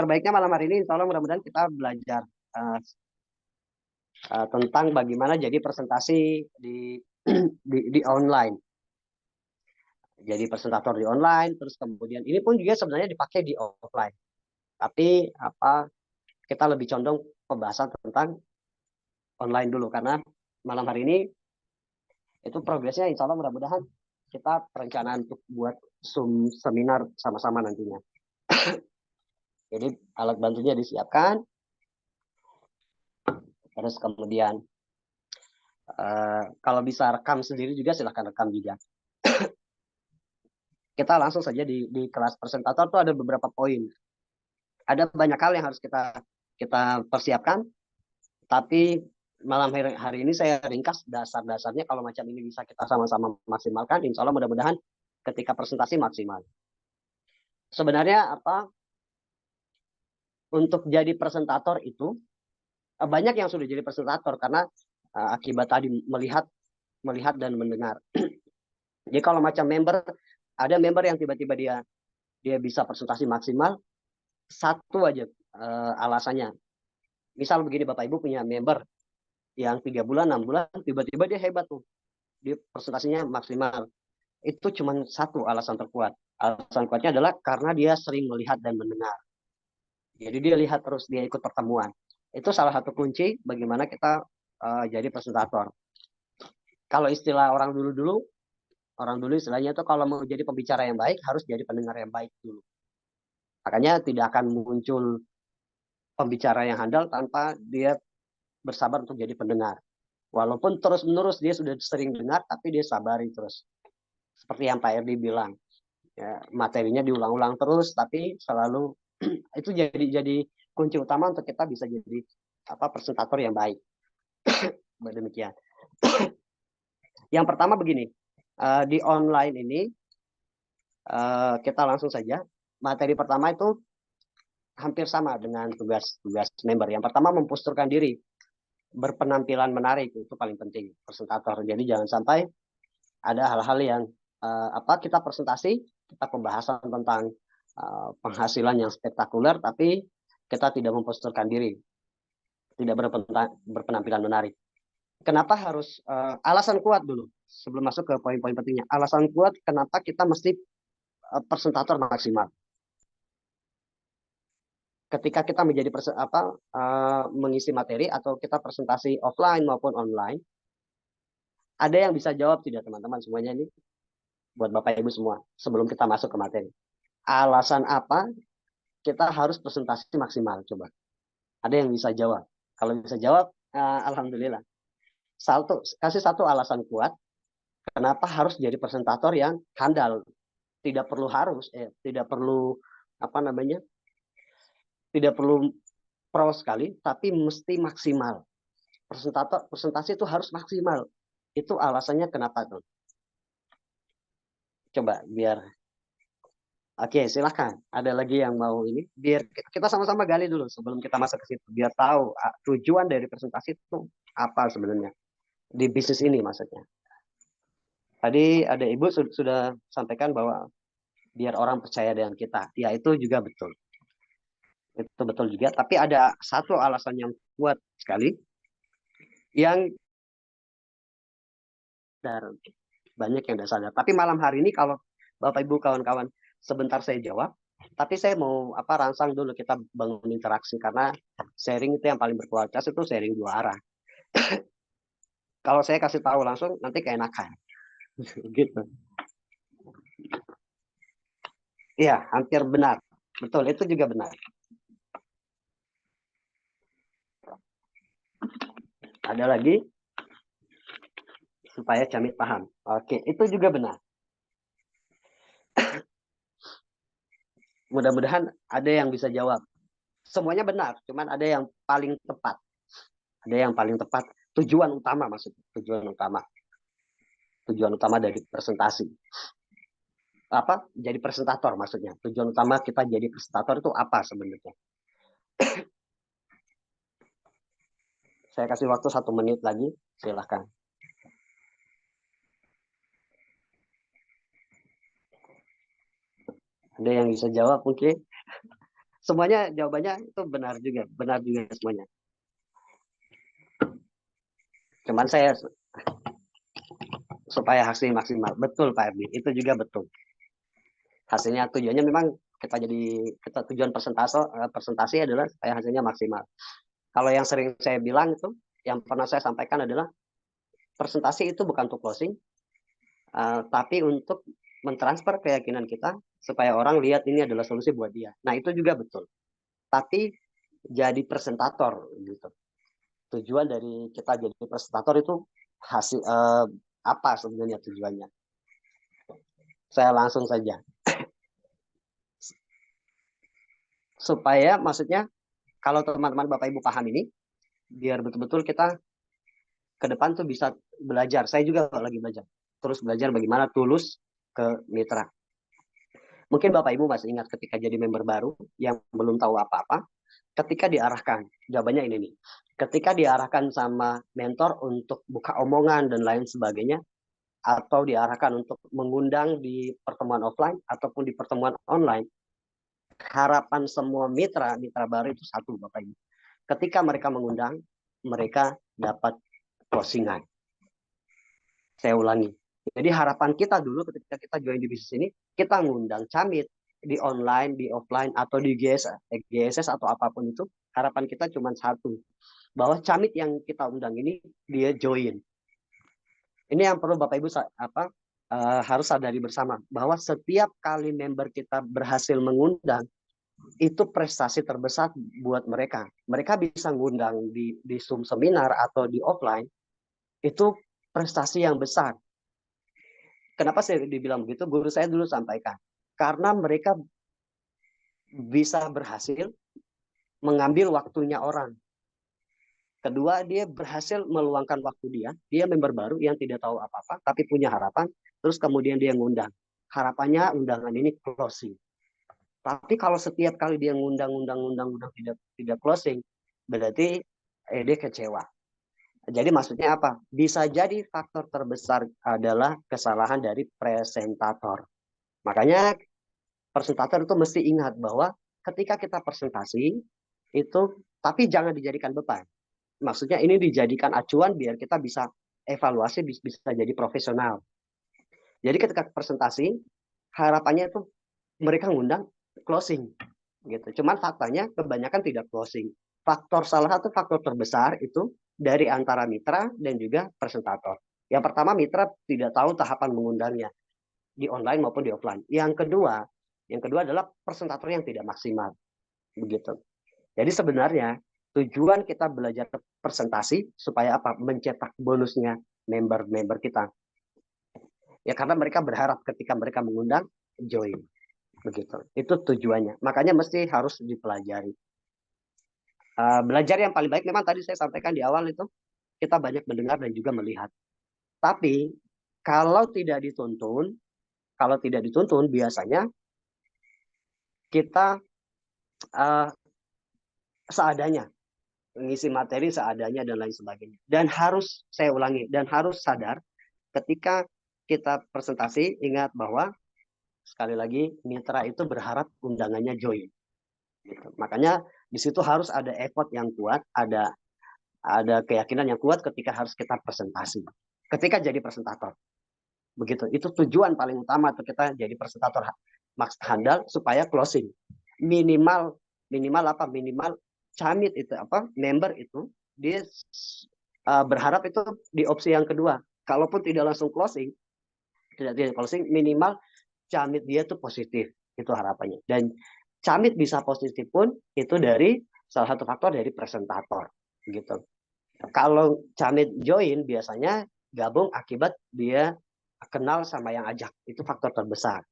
baiknya malam hari ini, insya Allah mudah-mudahan kita belajar uh, tentang bagaimana jadi presentasi di online. Jadi presentator di online, terus kemudian ini pun juga sebenarnya dipakai di offline. Tapi kita lebih condong pembahasan tentang online dulu karena malam hari ini itu progresnya insya Allah mudah-mudahan kita perencanaan untuk buat Zoom seminar sama-sama nantinya. Jadi alat bantunya disiapkan, terus kemudian kalau bisa rekam sendiri juga silahkan rekam juga. Kita langsung saja di kelas presentator itu ada beberapa poin. Ada banyak hal yang harus kita persiapkan, tapi malam hari ini saya ringkas dasar-dasarnya. Kalau macam ini bisa kita sama-sama maksimalkan, insya Allah mudah-mudahan ketika presentasi maksimal. Sebenarnya untuk jadi presentator itu banyak yang sudah jadi presentator karena akibat tadi melihat dan mendengar. Jadi kalau macam ada member yang tiba-tiba dia bisa presentasi maksimal, satu aja alasannya. Misal begini, Bapak Ibu punya member yang 3 bulan, 6 bulan, tiba-tiba dia hebat tuh. Dia presentasinya maksimal. Itu cuma satu alasan terkuat. Alasan kuatnya adalah karena dia sering melihat dan mendengar. Jadi dia lihat terus, dia ikut pertemuan. Itu salah satu kunci bagaimana kita jadi presentator. Kalau istilah orang dulu istilahnya itu kalau mau jadi pembicara yang baik harus jadi pendengar yang baik dulu. Makanya tidak akan muncul pembicara yang handal tanpa dia bersabar untuk jadi pendengar. Walaupun terus-menerus dia sudah sering dengar, tapi dia sabari terus. Seperti yang Pak Erdi bilang, ya, materinya diulang-ulang terus, tapi selalu itu jadi kunci utama untuk kita bisa jadi presentator yang baik. Demikian. Yang pertama begini, di online ini kita langsung saja. Materi pertama itu hampir sama dengan tugas member. Yang pertama memposturkan diri, berpenampilan menarik, itu paling penting presentator. Jadi jangan sampai ada hal-hal yang kita presentasi, kita pembahasan tentang penghasilan yang spektakuler, tapi kita tidak memposturkan diri, tidak berpenampilan menarik. Kenapa harus alasan kuat dulu sebelum masuk ke poin-poin pentingnya. Alasan kuat kenapa kita mesti presentator maksimal. Ketika kita menjadi mengisi materi atau kita presentasi offline maupun online, ada yang bisa jawab tidak teman-teman semuanya ini buat Bapak Ibu semua sebelum kita masuk ke materi. Alasan apa kita harus presentasi maksimal? Coba. Ada yang bisa jawab? Kalau bisa jawab, alhamdulillah. Kasih satu alasan kuat kenapa harus jadi presentator yang handal. Tidak perlu tidak perlu tidak perlu pro sekali, tapi mesti maksimal. Presentasi itu harus maksimal. Itu alasannya kenapa tuh? Coba biar. Oke, silahkan. Ada lagi yang mau ini? Biar kita sama-sama gali dulu sebelum kita masuk ke situ. Biar tahu tujuan dari presentasi itu apa sebenarnya. Di bisnis ini maksudnya. Tadi ada Ibu sudah sampaikan bahwa biar orang percaya dengan kita. Ya, itu juga betul. Itu betul juga. Tapi ada satu alasan yang kuat sekali. Yang banyak yang tidak sadar. Tapi malam hari ini kalau Bapak Ibu kawan-kawan sebentar saya jawab, tapi saya mau rangsang dulu kita bangun interaksi karena sharing itu yang paling berkualitas itu sharing dua arah. Kalau saya kasih tahu langsung nanti keenakan. Gitu. Iya, hampir benar. Betul, itu juga benar. Ada lagi supaya kami paham. Oke, itu juga benar. Mudah-mudahan ada yang bisa jawab. Semuanya benar, cuman ada yang paling tepat. Ada yang paling tepat. Tujuan utama maksudnya. Tujuan utama dari presentasi. Jadi presentator maksudnya. Tujuan utama kita jadi presentator itu apa sebenarnya? Saya kasih waktu 1 menit lagi. Silahkan. Ada yang bisa jawab mungkin? Semuanya jawabannya itu benar juga semuanya. Cuman saya supaya hasil maksimal. Betul Pak Erdi, itu juga betul. Hasilnya tujuannya memang kita tujuan presentasi adalah supaya hasilnya maksimal. Kalau yang sering saya bilang itu, yang pernah saya sampaikan adalah presentasi itu bukan untuk closing, tapi untuk mentransfer keyakinan kita supaya orang lihat ini adalah solusi buat dia. Nah itu juga betul. Tapi jadi presentator gitu. Tujuan dari kita jadi presentator itu hasil apa sebenarnya tujuannya? Saya langsung saja. Supaya maksudnya kalau teman-teman Bapak Ibu paham ini, biar betul-betul kita ke depan tuh bisa belajar. Saya juga lagi belajar. Terus belajar bagaimana tulus ke mitra. Mungkin Bapak Ibu masih ingat ketika jadi member baru yang belum tahu apa-apa, ketika diarahkan, jawabannya ini nih. Ketika diarahkan sama mentor untuk buka omongan dan lain sebagainya, atau diarahkan untuk mengundang di pertemuan offline ataupun di pertemuan online, harapan semua mitra baru itu satu Bapak Ibu. Ketika mereka mengundang, mereka dapat closingan. Saya ulangi. Jadi harapan kita dulu ketika kita join di bisnis ini, kita ngundang camit di online, di offline, atau di GSS atau apapun itu, harapan kita cuma satu. Bahwa camit yang kita undang ini, dia join. Ini yang perlu Bapak Ibu harus sadari bersama. Bahwa setiap kali member kita berhasil mengundang, itu prestasi terbesar buat mereka. Mereka bisa ngundang di Zoom seminar atau di offline, itu prestasi yang besar. Kenapa saya dibilang begitu? Guru saya dulu sampaikan. Karena mereka bisa berhasil mengambil waktunya orang. Kedua, dia berhasil meluangkan waktu dia member baru yang tidak tahu apa-apa, tapi punya harapan, terus kemudian dia ngundang. Harapannya undangan ini closing. Tapi kalau setiap kali dia ngundang tidak closing, berarti dia kecewa. Jadi maksudnya apa? Bisa jadi faktor terbesar adalah kesalahan dari presentator. Makanya presentator itu mesti ingat bahwa ketika kita presentasi itu, tapi jangan dijadikan beban. Maksudnya ini dijadikan acuan biar kita bisa evaluasi, bisa jadi profesional. Jadi ketika presentasi, harapannya itu mereka ngundang closing gitu. Cuman faktanya kebanyakan tidak closing. Salah satu faktor terbesar itu dari antara mitra dan juga presentator. Yang pertama, mitra tidak tahu tahapan mengundangnya di online maupun di offline. Yang kedua adalah presentator yang tidak maksimal. Begitu. Jadi sebenarnya tujuan kita belajar presentasi supaya apa? Mencetak bonusnya member-member kita. Ya karena mereka berharap ketika mereka mengundang join. Begitu. Itu tujuannya. Makanya mesti harus dipelajari. Belajar yang paling baik memang tadi saya sampaikan di awal itu kita banyak mendengar dan juga melihat. Tapi kalau tidak dituntun biasanya kita seadanya, mengisi materi seadanya dan lain sebagainya. Dan harus saya ulangi, dan harus sadar ketika kita presentasi, ingat bahwa sekali lagi mitra itu berharap undangannya join. Gitu. Makanya di situ harus ada effort yang kuat, ada keyakinan yang kuat ketika harus kita presentasi. Ketika jadi presentator. Begitu. Itu tujuan paling utama untuk kita jadi presentator handal supaya closing. Minimal apa? Minimal camit itu apa? Member itu dia berharap itu di opsi yang kedua. Kalaupun tidak langsung closing, tidak closing, minimal camit dia tuh positif. Itu harapannya. Dan camit bisa positif pun itu dari salah satu faktor dari presentator gitu. Kalau camit join biasanya gabung akibat dia kenal sama yang ajak, itu faktor terbesar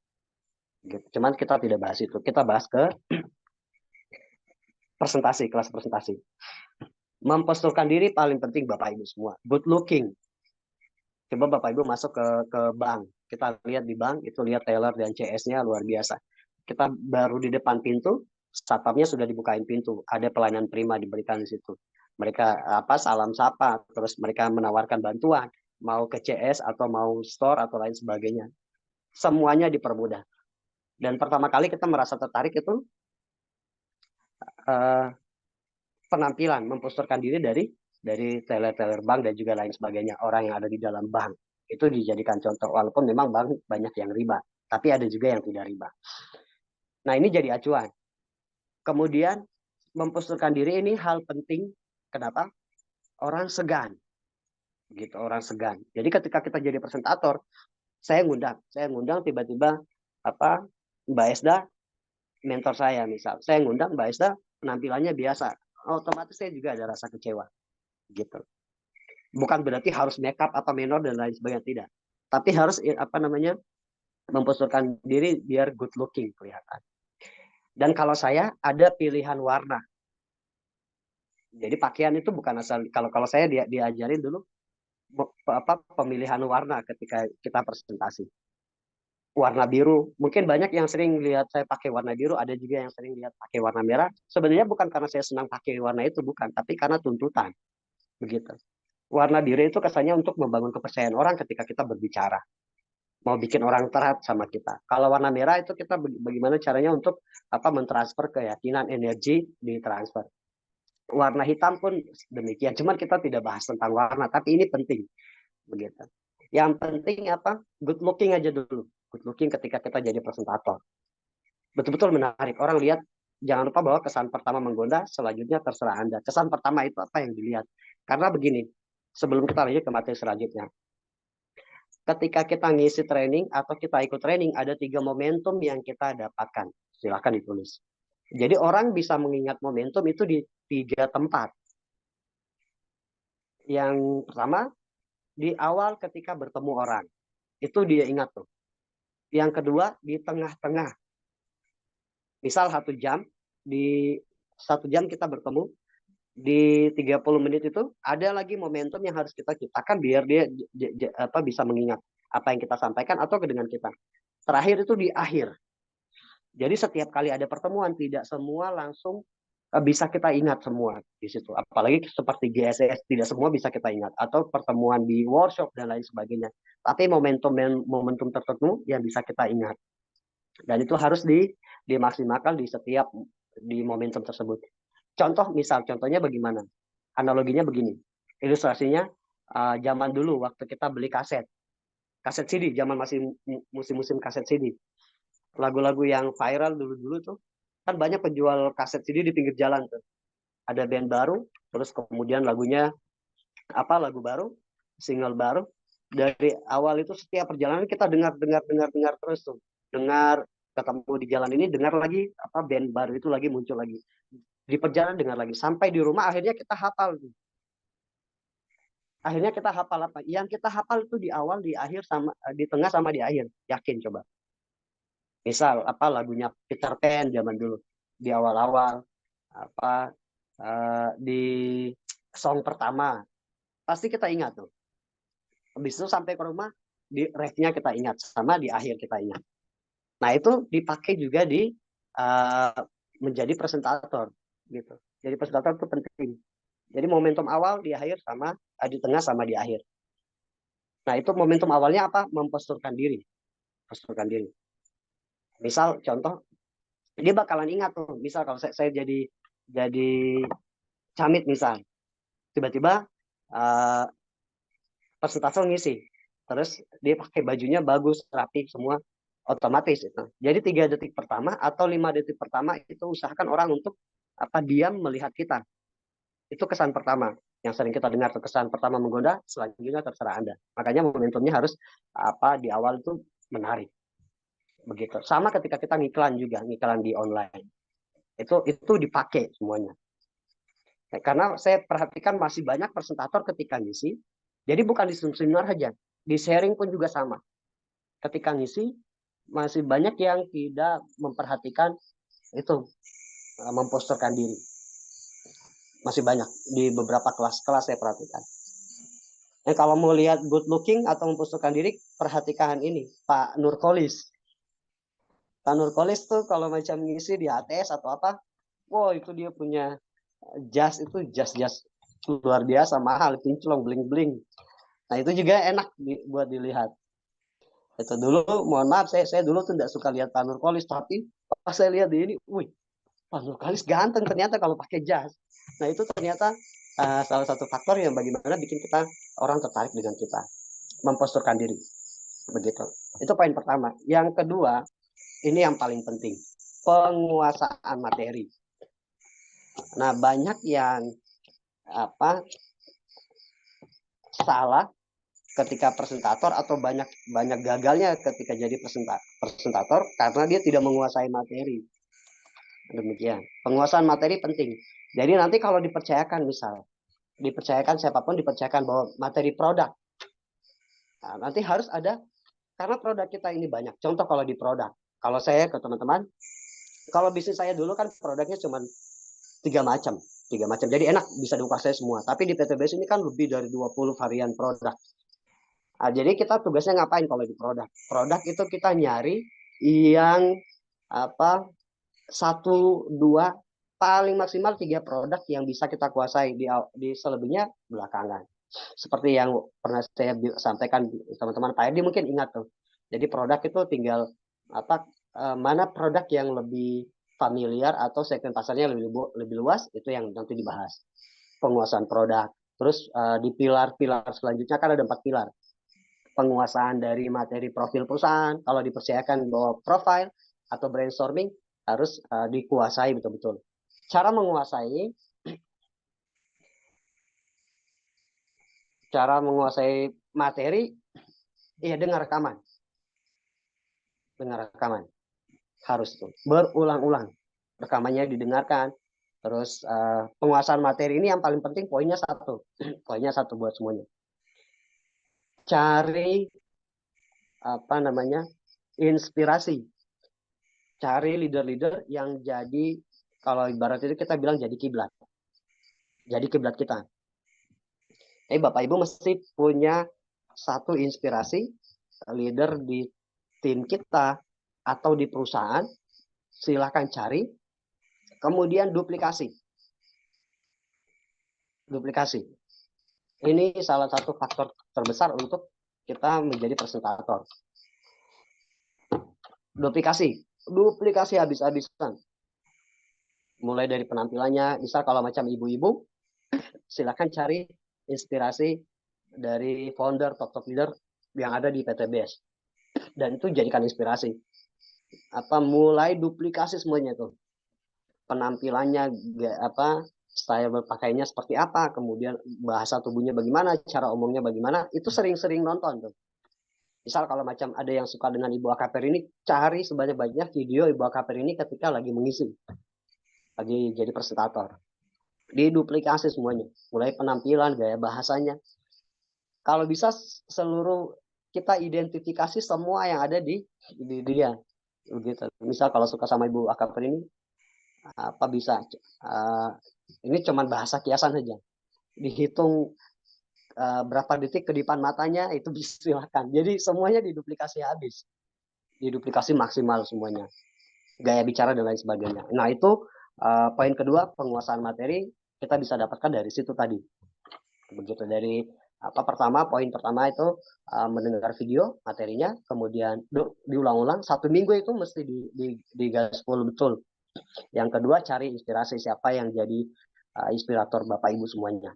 gitu. Cuman kita tidak bahas itu, kita bahas ke kelas presentasi. Memposturkan diri paling penting Bapak Ibu semua, good looking. Coba Bapak Ibu masuk ke bank, kita lihat di bank itu, lihat teller dan CS-nya luar biasa. Kita baru di depan pintu, satpamnya sudah dibukain pintu, ada pelayanan prima diberikan di situ. Mereka salam sapa, terus mereka menawarkan bantuan, mau ke CS atau mau store atau lain sebagainya. Semuanya dipermudah. Dan pertama kali kita merasa tertarik itu uh, penampilan, memposturkan diri dari teller-teller bank dan juga lain sebagainya, orang yang ada di dalam bank. Itu dijadikan contoh, walaupun memang bank banyak yang riba, tapi ada juga yang tidak riba. Nah, ini jadi acuan. Kemudian, memposturkan diri ini hal penting. Kenapa? Orang segan. Gitu, orang segan. Jadi ketika kita jadi presentator, saya ngundang tiba-tiba apa Mbak Esda, mentor saya misal. Saya ngundang Mbak Esda, penampilannya biasa. Otomatis saya juga ada rasa kecewa. Gitu. Bukan berarti harus makeup atau menor dan lain sebagainya, tidak. Tapi harus memposturkan diri biar good looking kelihatan. Dan kalau saya ada pilihan warna. Jadi pakaian itu bukan asal, kalau saya diajarin dulu pemilihan warna ketika kita presentasi. Warna biru, mungkin banyak yang sering lihat saya pakai warna biru, ada juga yang sering lihat pakai warna merah. Sebenarnya bukan karena saya senang pakai warna itu, bukan, tapi karena tuntutan. Begitu. Warna biru itu kesannya untuk membangun kepercayaan orang ketika kita berbicara. Mau bikin orang terhad sama kita. Kalau warna merah itu kita bagaimana caranya untuk mentransfer keyakinan, energi di transfer. Warna hitam pun demikian. Cuman kita tidak bahas tentang warna, tapi ini penting. Begitu. Yang penting good looking aja dulu. Good looking ketika kita jadi presentator. Betul-betul menarik. Orang lihat, jangan lupa bahwa kesan pertama menggoda, selanjutnya terserah Anda. Kesan pertama itu apa yang dilihat. Karena begini, sebelum kita lanjut ke materi selanjutnya. Ketika kita ngisi training atau kita ikut training, ada 3 momentum yang kita dapatkan. Silahkan ditulis. Jadi orang bisa mengingat momentum itu di 3 tempat. Yang pertama, di awal ketika bertemu orang. Itu dia ingat tuh. Yang kedua, di tengah-tengah. Misal 1 jam, di 1 jam kita bertemu, di 30 menit itu ada lagi momentum yang harus kita ciptakan biar dia bisa mengingat apa yang kita sampaikan atau dengan kita. Terakhir itu di akhir. Jadi setiap kali ada pertemuan, tidak semua langsung bisa kita ingat semua di situ. Apalagi seperti GSS, tidak semua bisa kita ingat. Atau pertemuan di workshop dan lain sebagainya. Tapi momentum tertentu yang bisa kita ingat. Dan itu harus dimaksimalkan di momentum tersebut. Contohnya bagaimana? Analoginya begini. Ilustrasinya zaman dulu waktu kita beli kaset CD, zaman masih musim-musim kaset CD. Lagu-lagu yang viral dulu-dulu tuh kan banyak penjual kaset CD di pinggir jalan tuh. Ada band baru, terus kemudian lagunya lagu baru, single baru. Dari awal itu setiap perjalanan kita dengar terus tuh. Dengar ketemu di jalan ini, dengar lagi band baru itu lagi muncul lagi. Di perjalanan dengar lagi sampai di rumah akhirnya kita hafal tuh. Akhirnya kita hafal apa? Yang kita hafal itu di awal, di akhir, sama di tengah sama di akhir. Yakin coba. Misal lagunya Peter Pan zaman dulu di awal-awal di song pertama pasti kita ingat tuh. Habis itu sampai ke rumah di refnya kita ingat sama di akhir kita ingat. Nah itu dipakai juga di menjadi presentator gitu. Jadi presentator itu penting. Jadi momentum awal di akhir sama di tengah sama di akhir. Nah itu momentum awalnya memposturkan diri. Posturkan diri. Misal contoh dia bakalan ingat tuh. Misal kalau saya jadi camit misal, tiba-tiba presentator ngisi, terus dia pakai bajunya bagus, rapi semua, otomatis itu. Jadi 3 detik pertama atau 5 detik pertama itu usahakan orang untuk diam melihat kita. Itu kesan pertama yang sering kita dengar tuh, kesan pertama menggoda, selanjutnya terserah Anda. Makanya momentumnya harus di awal itu menarik. Begitu. Sama ketika kita ngiklan juga, ngiklan di online. Itu dipakai semuanya. Karena saya perhatikan masih banyak presentator ketika ngisi, jadi bukan di seminar saja, di sharing pun juga sama. Ketika ngisi, masih banyak yang tidak memperhatikan itu, memposturkan diri. Masih banyak di beberapa kelas-kelas saya perhatikan. Dan kalau mau lihat good looking atau memposturkan diri, perhatikan ini, Pak Nurkolis. Pak Nurkolis tuh kalau macam ngisi di ATS atau apa, wow itu dia punya jas luar biasa mahal, kinclong, bling-bling. Nah itu juga enak buat dilihat. Itu dulu, mohon maaf, saya dulu tuh tidak suka lihat Pak Nurkolis, tapi pas saya lihat di ini, wih, Wah, Nurkalis ganteng ternyata kalau pakai jas. Nah itu ternyata salah satu faktor yang bagaimana bikin kita orang tertarik dengan kita, memposturkan diri begitu. Itu poin pertama. Yang kedua, ini yang paling penting, penguasaan materi. Nah banyak yang salah ketika presentator atau banyak gagalnya ketika jadi presentator karena dia tidak menguasai materi. Demikian. Penguasaan materi penting. Jadi nanti kalau dipercayakan siapapun dipercayakan bahwa materi produk. Nah, nanti harus ada karena produk kita ini banyak. Contoh kalau di produk, kalau saya ke teman-teman, kalau bisnis saya dulu kan produknya cuma tiga macam. Jadi enak bisa dikuasai semua. Tapi di PTBS ini kan lebih dari 20 varian produk. Nah, jadi kita tugasnya ngapain kalau di produk? Produk itu kita nyari yang satu, dua, paling maksimal tiga produk yang bisa kita kuasai di selebihnya belakangan. Seperti yang pernah saya sampaikan teman-teman Pak Edi mungkin ingat tuh. Jadi produk itu tinggal mana produk yang lebih familiar atau segmen pasarnya lebih luas itu yang nanti dibahas. Penguasaan produk. Terus di pilar-pilar selanjutnya kan ada 4 pilar. Penguasaan dari materi profil perusahaan. Kalau dipercayakan bahwa profil atau brainstorming harus dikuasai betul-betul. Cara menguasai materi, ya dengar rekaman. Harus tuh berulang-ulang. Rekamannya didengarkan. Terus penguasaan materi ini yang paling penting poinnya satu. Poinnya satu buat semuanya. Cari inspirasi. Cari leader-leader yang jadi, kalau ibarat itu kita bilang jadi kiblat. Jadi kiblat kita. Bapak Ibu mesti punya satu inspirasi leader di tim kita atau di perusahaan. Silahkan cari. Kemudian duplikasi. Ini salah satu faktor terbesar untuk kita menjadi presentator. Duplikasi habis-habisan. Mulai dari penampilannya, misal kalau macam ibu-ibu, silakan cari inspirasi dari founder, top leader yang ada di PTBS. Dan itu jadikan inspirasi. Mulai duplikasi semuanya tuh. Penampilannya, style berpakaiannya seperti apa, kemudian bahasa tubuhnya bagaimana, cara omongnya bagaimana, itu sering-sering nonton tuh. Misal kalau macam ada yang suka dengan Ibu Akaper ini, cari sebanyak-banyaknya video Ibu Akaper ini ketika lagi mengisi, lagi jadi presentator. Diduplikasi semuanya, mulai penampilan, gaya bahasanya. Kalau bisa seluruh kita identifikasi semua yang ada di dia. Begitu. Misal kalau suka sama Ibu Akaper ini, bisa ini cuman bahasa kiasan saja. Dihitung berapa detik kedipan matanya itu silakan. Jadi semuanya diduplikasi habis. Diduplikasi maksimal semuanya. Gaya bicara dan lain sebagainya. Nah, itu poin kedua, penguasaan materi kita bisa dapatkan dari situ tadi. Begitu dari poin pertama itu mendengar video materinya, kemudian diulang-ulang 1 minggu itu mesti digaspol betul. Yang kedua, cari inspirasi siapa yang jadi inspirator Bapak Ibu semuanya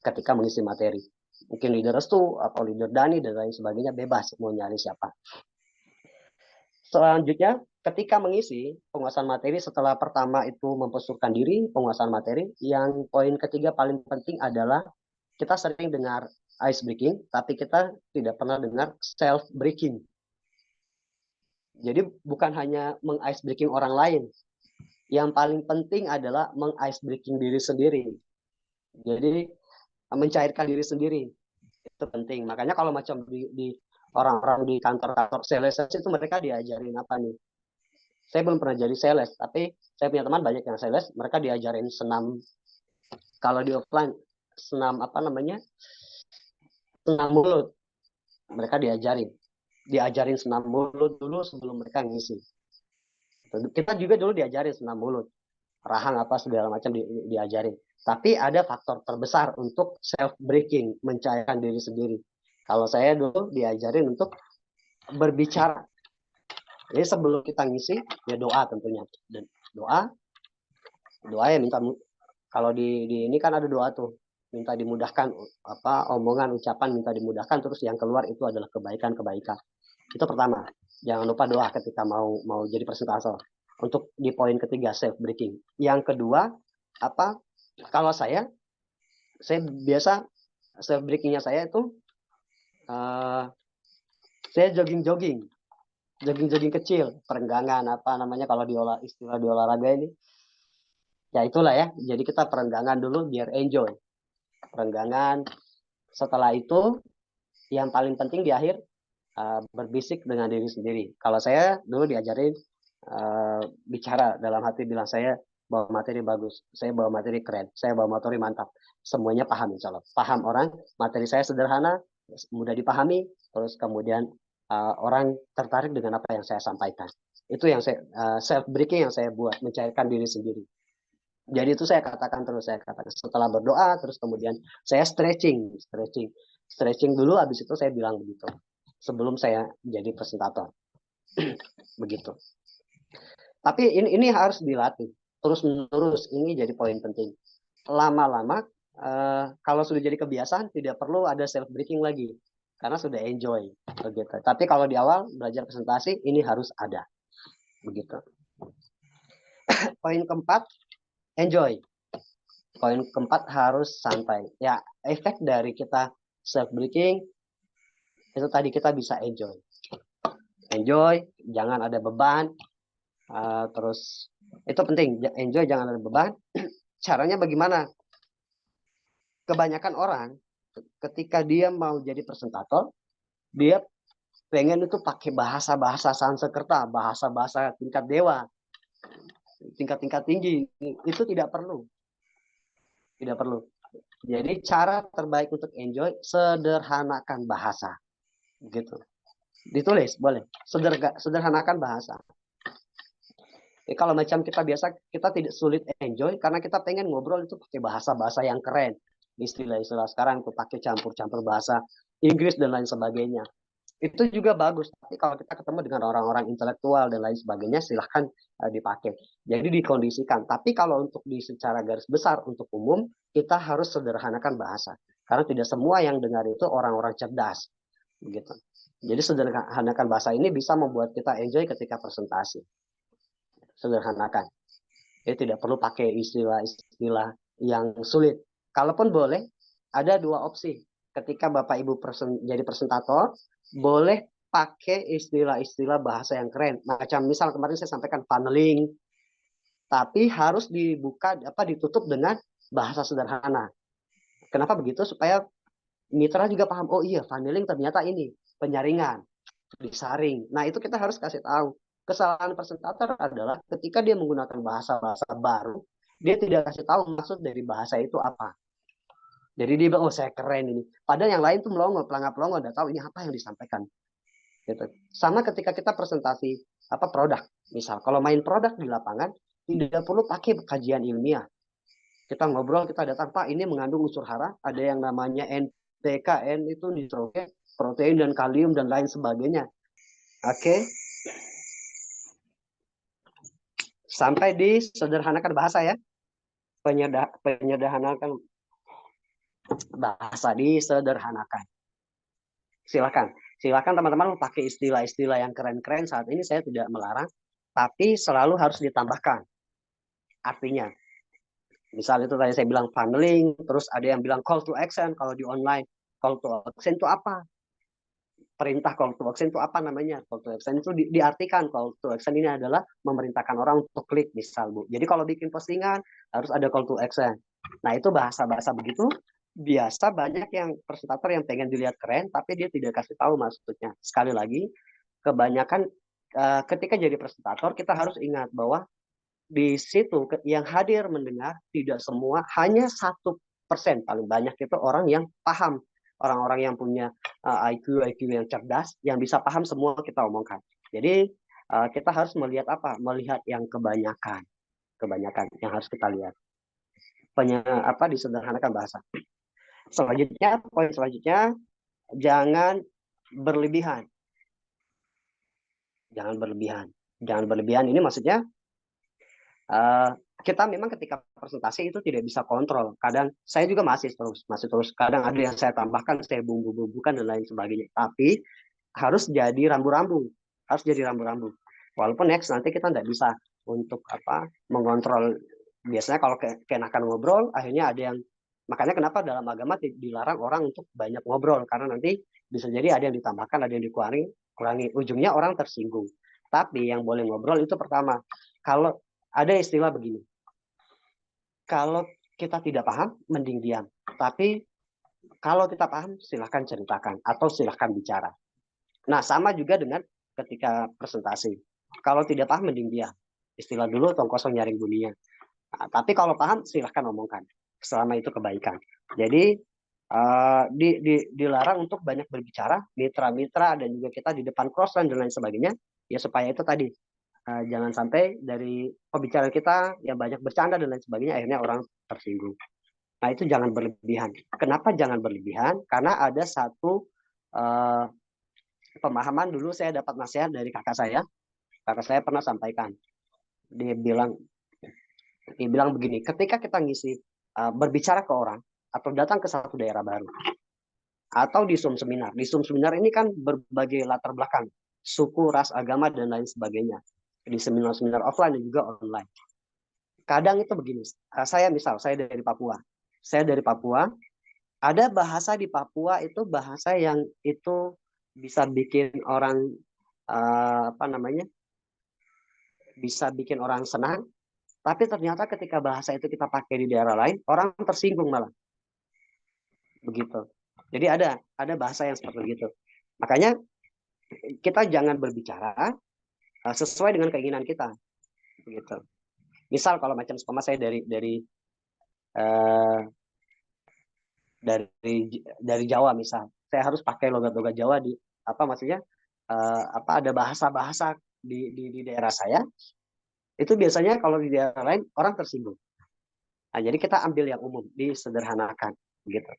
ketika mengisi materi. Mungkin leader Restu atau leader Dani dan lain sebagainya, bebas mau nyari siapa. Selanjutnya, ketika mengisi penguasaan materi, setelah pertama itu memposturkan diri, penguasaan materi, yang poin ketiga paling penting adalah kita sering dengar ice breaking, tapi kita tidak pernah dengar self breaking. Jadi bukan hanya meng-ice breaking orang lain, yang paling penting adalah meng-ice breaking diri sendiri. Jadi mencairkan diri sendiri itu penting. Makanya kalau macam di orang-orang di kantor-kantor sales itu mereka diajarin apa nih? Saya belum pernah jadi sales, tapi saya punya teman banyak yang sales, mereka diajarin senam. Kalau di offline senam senam mulut. Mereka diajarin senam mulut dulu sebelum mereka ngisi. Kita juga dulu diajarin senam mulut, rahang apa segala macam diajarin. Tapi ada faktor terbesar untuk self breaking, mencairkan diri sendiri. Kalau saya dulu diajarin untuk berbicara. Jadi sebelum kita ngisi, ya doa tentunya. Dan doa, Doa ya minta, kalau di ini kan ada doa tuh, minta dimudahkan, omongan ucapan minta dimudahkan, terus yang keluar itu adalah kebaikan-kebaikan. Itu pertama. Jangan lupa doa ketika mau jadi presentator. Untuk di poin ketiga, self breaking. Yang kedua, kalau saya biasa self breakingnya saya itu saya jogging kecil, perenggangan kalau istilah di olahraga ini, ya itulah ya. Jadi kita perenggangan dulu biar enjoy. Perenggangan, setelah itu yang paling penting di akhir berbisik dengan diri sendiri. Kalau saya dulu diajarin bicara dalam hati, bilang saya bawa materi bagus, saya bawa materi keren, saya bawa materi mantap, semuanya paham insya Allah. Paham orang, materi saya sederhana, mudah dipahami, terus kemudian orang tertarik dengan apa yang saya sampaikan. Itu yang saya self breaking yang saya buat, mencairkan diri sendiri. Jadi itu saya katakan setelah berdoa, terus kemudian saya stretching dulu, habis itu saya bilang begitu sebelum saya jadi presentator. Begitu. Tapi ini harus dilatih terus menerus, ini jadi poin penting. Lama-lama kalau sudah jadi kebiasaan tidak perlu ada self breaking lagi karena sudah enjoy begitu. Tapi kalau di awal belajar presentasi ini harus ada begitu. Poin keempat, enjoy. Poin keempat harus santai. Ya, efek dari kita self breaking itu tadi kita bisa enjoy. Enjoy, jangan ada beban. Terus itu penting, enjoy, jangan ada beban. Caranya bagaimana? Kebanyakan orang ketika dia mau jadi presentator, dia pengen itu pakai bahasa-bahasa Sanskerta, bahasa-bahasa tingkat dewa, tingkat-tingkat tinggi. Itu tidak perlu. Tidak perlu. Jadi cara terbaik untuk enjoy, sederhanakan bahasa. Gitu. Ditulis boleh. Sederhanakan bahasa. Kalau macam kita biasa, kita tidak sulit enjoy karena kita pengen ngobrol itu pakai bahasa-bahasa yang keren. Istilah-istilah sekarang itu pakai campur-campur bahasa Inggris dan lain sebagainya. Itu juga bagus. Tapi kalau kita ketemu dengan orang-orang intelektual dan lain sebagainya, silahkan dipakai. Jadi dikondisikan. Tapi kalau untuk secara garis besar untuk umum, kita harus sederhanakan bahasa. Karena tidak semua yang dengar itu orang-orang cerdas. Begitu. Jadi sederhanakan bahasa ini bisa membuat kita enjoy ketika presentasi. Sederhanakan. Jadi tidak perlu pakai istilah-istilah yang sulit. Kalaupun boleh, ada dua opsi. Ketika Bapak Ibu jadi presentator, boleh pakai istilah-istilah bahasa yang keren. Macam misal kemarin saya sampaikan funneling, tapi harus ditutup dengan bahasa sederhana. Kenapa begitu? Supaya mitra juga paham, oh iya funneling ternyata ini penyaringan, disaring. Nah itu kita harus kasih tahu. Kesalahan presentator adalah ketika dia menggunakan bahasa-bahasa baru, dia tidak kasih tahu maksud dari bahasa itu apa. Jadi dia bilang, oh saya keren ini. Padahal yang lain tuh melongo, pelangga-pelongo, udah tahu ini apa yang disampaikan. Gitu. Sama ketika kita presentasi produk. Misal, kalau main produk di lapangan, tidak perlu pakai kajian ilmiah. Kita ngobrol, kita datang, Pak ini mengandung unsur hara, ada yang namanya NPK, N itu nitrogen, protein dan kalium dan lain sebagainya. Oke. Sampai disederhanakan bahasa ya. Penyederhanakan bahasa, disederhanakan. Silakan teman-teman pakai istilah-istilah yang keren-keren. Saat ini saya tidak melarang, tapi selalu harus ditambahkan artinya. Misal itu tadi saya bilang funneling, terus ada yang bilang call to action. Kalau di online, call to action itu apa? Perintah call to action itu apa namanya? Call to action itu diartikan, call to action ini adalah memerintahkan orang untuk klik, misal Bu. Jadi kalau bikin postingan harus ada call to action. Nah itu bahasa-bahasa begitu biasa banyak yang presentator yang pengen dilihat keren tapi dia tidak kasih tahu maksudnya. Sekali lagi, kebanyakan ketika jadi presentator kita harus ingat bahwa di situ yang hadir mendengar tidak semua, hanya 1% paling banyak itu orang yang paham, orang-orang yang punya IQ yang cerdas, yang bisa paham semua kita omongkan. Jadi kita harus melihat yang kebanyakan yang harus kita lihat. Disederhanakan bahasa. Poin selanjutnya, jangan berlebihan. Jangan berlebihan ini maksudnya kita memang ketika presentasi itu tidak bisa kontrol. Kadang saya juga masih terus. Kadang ada yang saya tambahkan, saya bumbu-bumbukan dan lain sebagainya. Tapi harus jadi rambu-rambu, harus jadi rambu-rambu. Walaupun next nanti kita tidak bisa untuk apa mengontrol. Biasanya kalau keenakan ngobrol, akhirnya ada yang makanya kenapa dalam agama dilarang orang untuk banyak ngobrol karena nanti bisa jadi ada yang ditambahkan, ada yang kurangi. Ujungnya orang tersinggung. Tapi yang boleh ngobrol itu pertama. Kalau ada istilah begini, kalau kita tidak paham, mending diam. Tapi kalau kita paham, silahkan ceritakan atau silahkan bicara. Nah, sama juga dengan ketika presentasi. Kalau tidak paham, mending diam. Istilah dulu, tong kosong nyaring dunia. Nah, tapi kalau paham, silahkan omongkan. Selama itu kebaikan. Jadi, dilarang untuk banyak berbicara, mitra-mitra, dan juga kita di depan crossline dan lain sebagainya. Ya, supaya itu tadi, jangan sampai dari pembicaraan kita yang banyak bercanda dan lain sebagainya, akhirnya orang tersinggung. Nah, itu jangan berlebihan. Kenapa jangan berlebihan? Karena ada satu pemahaman dulu saya dapat nasihat dari kakak saya. Kakak saya pernah sampaikan. Dia bilang begini, ketika kita ngisi berbicara ke orang atau datang ke satu daerah baru atau di Zoom seminar. Di Zoom seminar ini kan berbagai latar belakang, suku, ras, agama dan lain sebagainya. Di seminar-seminar offline dan juga online. Kadang itu begini, saya dari Papua. Saya dari Papua, ada bahasa di Papua itu bahasa yang itu bisa bikin orang apa namanya? Bisa bikin orang senang, tapi ternyata ketika bahasa itu kita pakai di daerah lain, orang tersinggung malah. Begitu. Jadi ada bahasa yang seperti itu. Makanya kita jangan berbicara sesuai dengan keinginan kita. Begitu. Misal kalau macam sama saya uh, dari Jawa misal, saya harus pakai logat-logat Jawa di apa maksudnya apa ada bahasa-bahasa di daerah saya itu biasanya kalau di daerah lain orang tersinggung. Nah, jadi kita ambil yang umum, disederhanakan gitu.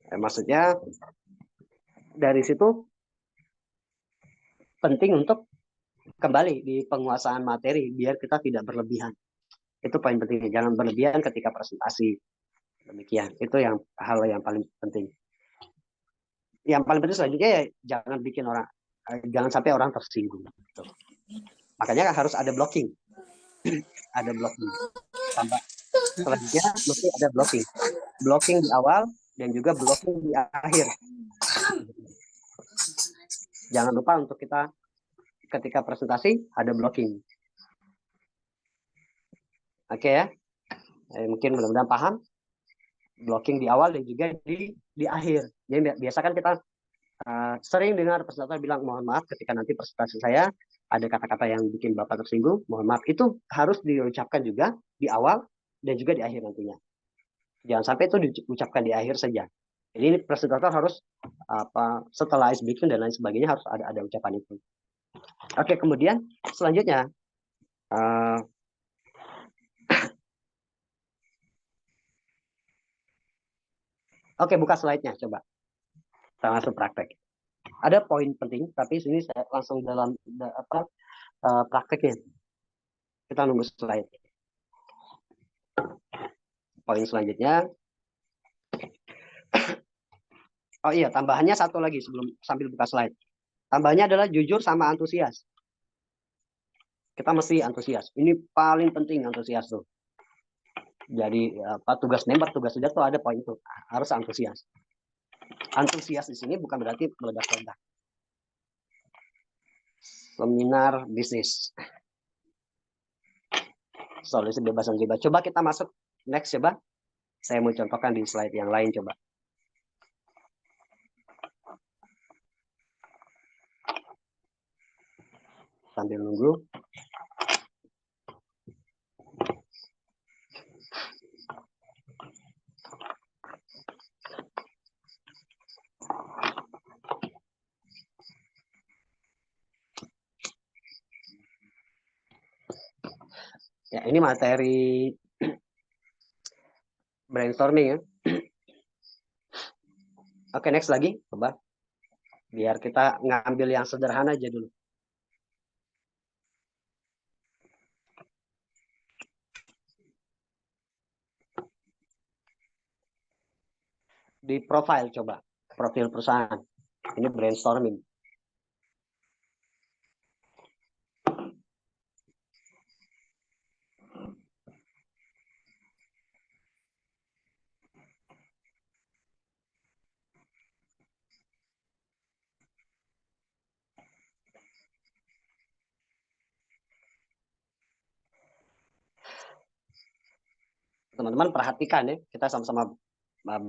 Maksudnya dari situ penting untuk kembali di penguasaan materi biar kita tidak berlebihan. Itu poin pentingnya, jangan berlebihan ketika presentasi. Demikian, itu yang hal yang paling penting. Yang paling penting selanjutnya ya jangan bikin orang jangan sampai orang tersinggung. Gitu. Makanya harus ada blocking. Ada blocking. Tambah selanjutnya mesti ada blocking. Blocking di awal dan juga blocking di akhir. Jangan lupa untuk kita ketika presentasi ada blocking. Oke ya. Mungkin mudah-mudahan paham. Blocking di awal dan juga di akhir. Jadi biasa kan kita sering dengar presentator bilang mohon maaf ketika nanti presentasi saya ada kata-kata yang bikin Bapak tersinggung, mohon maaf. Itu harus diucapkan juga di awal dan juga di akhir nantinya. Jangan sampai itu diucapkan di akhir saja. Jadi ini presentator harus apa setelah ice breaking dan lain sebagainya harus ada ucapan itu. Oke, kemudian selanjutnya oke, buka slide-nya coba. Kita langsung praktek. Ada poin penting, tapi sini saya langsung dalam apa prakteknya. Kita nunggu slide. Poin selanjutnya. Oh iya, tambahannya satu lagi sebelum sambil buka slide. Tambahannya adalah jujur sama antusias. Kita mesti antusias. Ini paling penting antusias tuh. Jadi apa tugas member, tugas leader tuh ada poin itu. Harus antusias. Antusias di sini bukan berarti meledak-ledak. Seminar bisnis. Solusi bebas dan bebas. Coba kita masuk next coba. Saya mau contohkan di slide yang lain coba. Sambil nunggu. Ya, ini materi brainstorming ya. Oke, next lagi, coba. Biar kita ngambil yang sederhana aja dulu. di profile coba, profil perusahaan. Ini brainstorming. Teman-teman perhatikan ya, kita sama-sama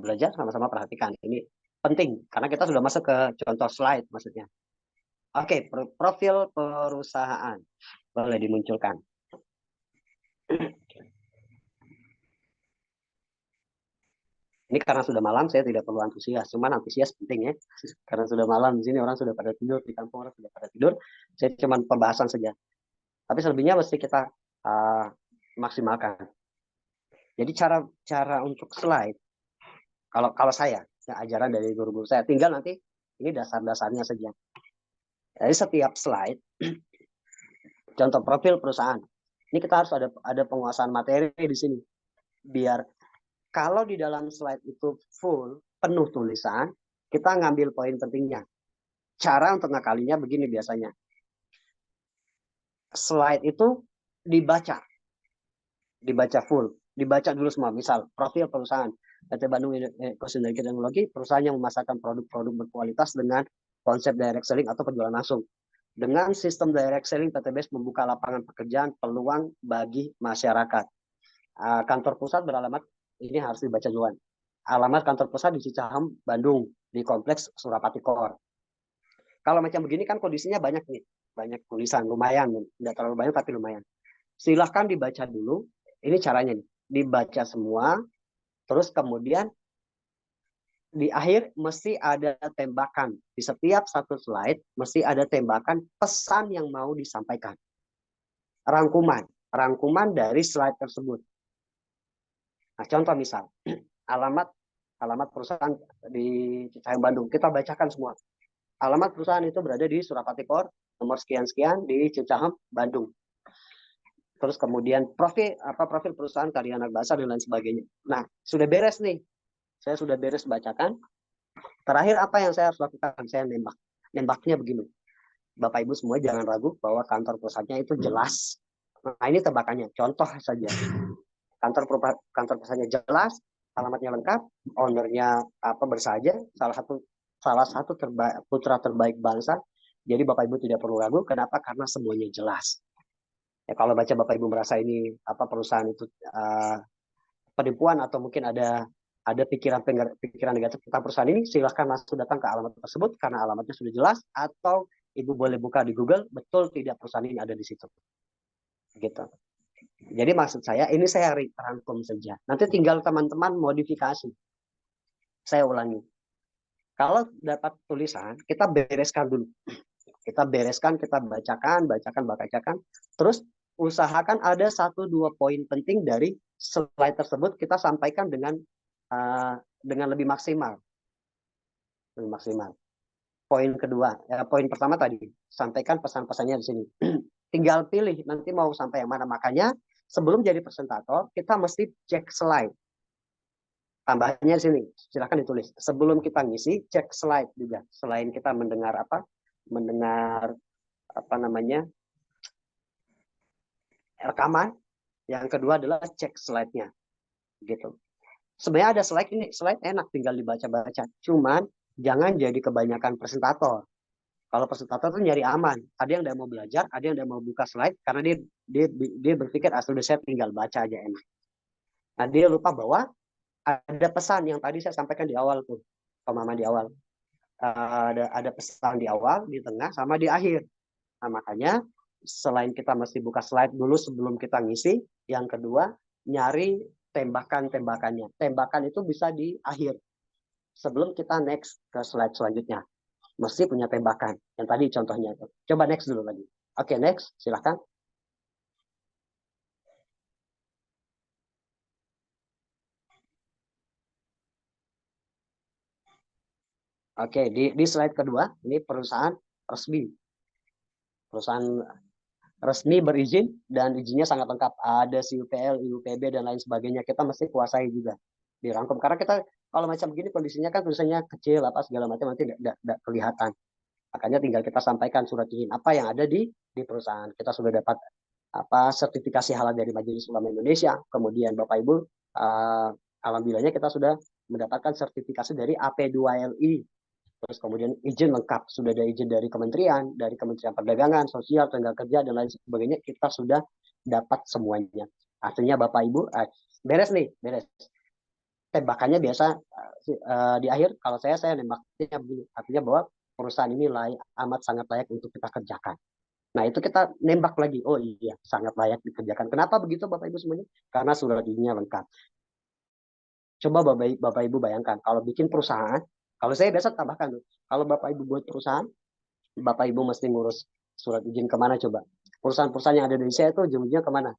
belajar, sama-sama perhatikan. Ini penting karena kita sudah masuk ke contoh slide maksudnya. Oke, profil perusahaan boleh dimunculkan. Ini karena sudah malam, saya tidak perlu antusias. Cuman antusias penting ya. Karena sudah malam di sini orang sudah pada tidur, di kampung orang sudah pada tidur. Saya cuma pembahasan saja. Tapi selebihnya mesti kita maksimalkan. Jadi cara untuk slide, kalau saya, ya, ajaran dari guru-guru saya, tinggal nanti ini dasar-dasarnya saja. Jadi setiap slide, contoh profil perusahaan, ini kita harus ada penguasaan materi di sini. Biar kalau di dalam slide itu full, penuh tulisan, kita ngambil poin pentingnya. Cara untuk ngakalinya begini biasanya. Slide itu dibaca full, dibaca dulu semua. Misal profil perusahaan PT Bandung Eko-Sinergi Teknologi, perusahaan yang memasarkan produk-produk berkualitas dengan konsep direct selling atau penjualan langsung. Dengan sistem direct selling, PTBS membuka lapangan pekerjaan peluang bagi masyarakat. Kantor pusat beralamat, ini harus dibaca duluan. Alamat kantor pusat di Cicahem, Bandung, di kompleks Surapati Core. Kalau macam begini kan kondisinya banyak nih, banyak tulisan, lumayan, tidak terlalu banyak tapi lumayan. Silahkan dibaca dulu, ini caranya nih, dibaca semua, terus kemudian di akhir mesti ada tembakan. Di setiap satu slide mesti ada tembakan pesan yang mau disampaikan. Rangkuman dari slide tersebut. Nah, contoh misal, alamat perusahaan di Cicahem Bandung, kita bacakan semua. Alamat perusahaan itu berada di Surapati Core, nomor sekian-sekian di Cicahem Bandung. Terus kemudian profil perusahaan, karya anak bahasa dan lain sebagainya. Nah, sudah beres nih. Saya sudah beres bacakan. Terakhir apa yang saya harus lakukan? Saya nembak. Nembaknya begini. Bapak Ibu semua jangan ragu bahwa kantor pusatnya itu jelas. Nah, ini tebakannya. Contoh saja. Kantor pusatnya jelas, alamatnya lengkap, ownernya bersaja, salah satu putra terbaik bangsa. Jadi Bapak Ibu tidak perlu ragu. Kenapa? Karena semuanya jelas. Ya, kalau baca Bapak Ibu merasa ini perusahaan itu penipuan atau mungkin ada pikiran negatif tentang perusahaan ini, silahkan langsung datang ke alamat tersebut karena alamatnya sudah jelas, atau Ibu boleh buka di Google, betul tidak perusahaan ini ada di situ. Gitu. Jadi maksud saya, ini saya rangkum saja. Nanti tinggal teman-teman modifikasi. Saya ulangi. Kalau dapat tulisan, kita bereskan dulu. Kita bereskan, kita bacakan. Terus usahakan ada 1-2 poin penting dari slide tersebut kita sampaikan dengan lebih maksimal. Poin kedua, poin pertama tadi, sampaikan pesan-pesannya di sini. Tinggal pilih nanti mau sampai yang mana. Makanya sebelum jadi presentator, kita mesti cek slide. Tambahnya di sini, silakan ditulis. Sebelum kita ngisi, cek slide juga. Selain kita mendengar rekaman, yang kedua adalah cek slide-nya. Gitu. Sebenarnya ada slide ini, slide enak tinggal dibaca-baca. Cuman jangan jadi kebanyakan presentator. Kalau presentator tuh nyari aman. Ada yang udah mau belajar, ada yang udah mau buka slide karena dia berpikir sudah saya tinggal baca aja enak. Nah, dia lupa bahwa ada pesan yang tadi saya sampaikan di awal tuh, pemahaman di awal. Ada pesan di awal, di tengah, sama di akhir. Nah, makanya selain kita mesti buka slide dulu sebelum kita ngisi, yang kedua nyari tembakannya. Tembakan itu bisa di akhir. Sebelum kita next ke slide selanjutnya. Mesti punya tembakan. Yang tadi contohnya itu. Coba next dulu lagi. Oke, next. Silahkan. Oke, di slide kedua, ini perusahaan resmi. Perusahaan resmi berizin dan izinnya sangat lengkap. Ada CUPL, IUPB dan lain sebagainya. Kita mesti kuasai juga dirangkum karena kita Kalau macam begini kondisinya kan tulisannya kecil apa segala macam nanti tidak kelihatan. Makanya tinggal kita sampaikan surat izin apa yang ada di perusahaan. Kita sudah dapat apa sertifikasi halal dari Majelis Ulama Indonesia. Kemudian Bapak Ibu, alhamdulillahnya kita sudah mendapatkan sertifikasi dari AP2LI. Terus kemudian izin lengkap, sudah ada izin dari Kementerian Perdagangan, Sosial, Tenaga Kerja, dan lain sebagainya, kita sudah dapat semuanya. Artinya Bapak Ibu, beres nih, beres. Tembakannya biasa di akhir, kalau saya nembaknya begini, artinya bahwa perusahaan ini amat sangat layak untuk kita kerjakan. Nah itu kita nembak lagi, oh iya sangat layak dikerjakan. Kenapa begitu Bapak Ibu semuanya? Karena surat izinnya lengkap. Coba Bapak Ibu bayangkan, kalau bikin perusahaan, kalau saya biasa tambahkan tuh, kalau Bapak Ibu buat perusahaan, Bapak Ibu mesti ngurus surat izin kemana coba? Perusahaan-perusahaan yang ada di Indonesia itu ujung-ujungnya kemana?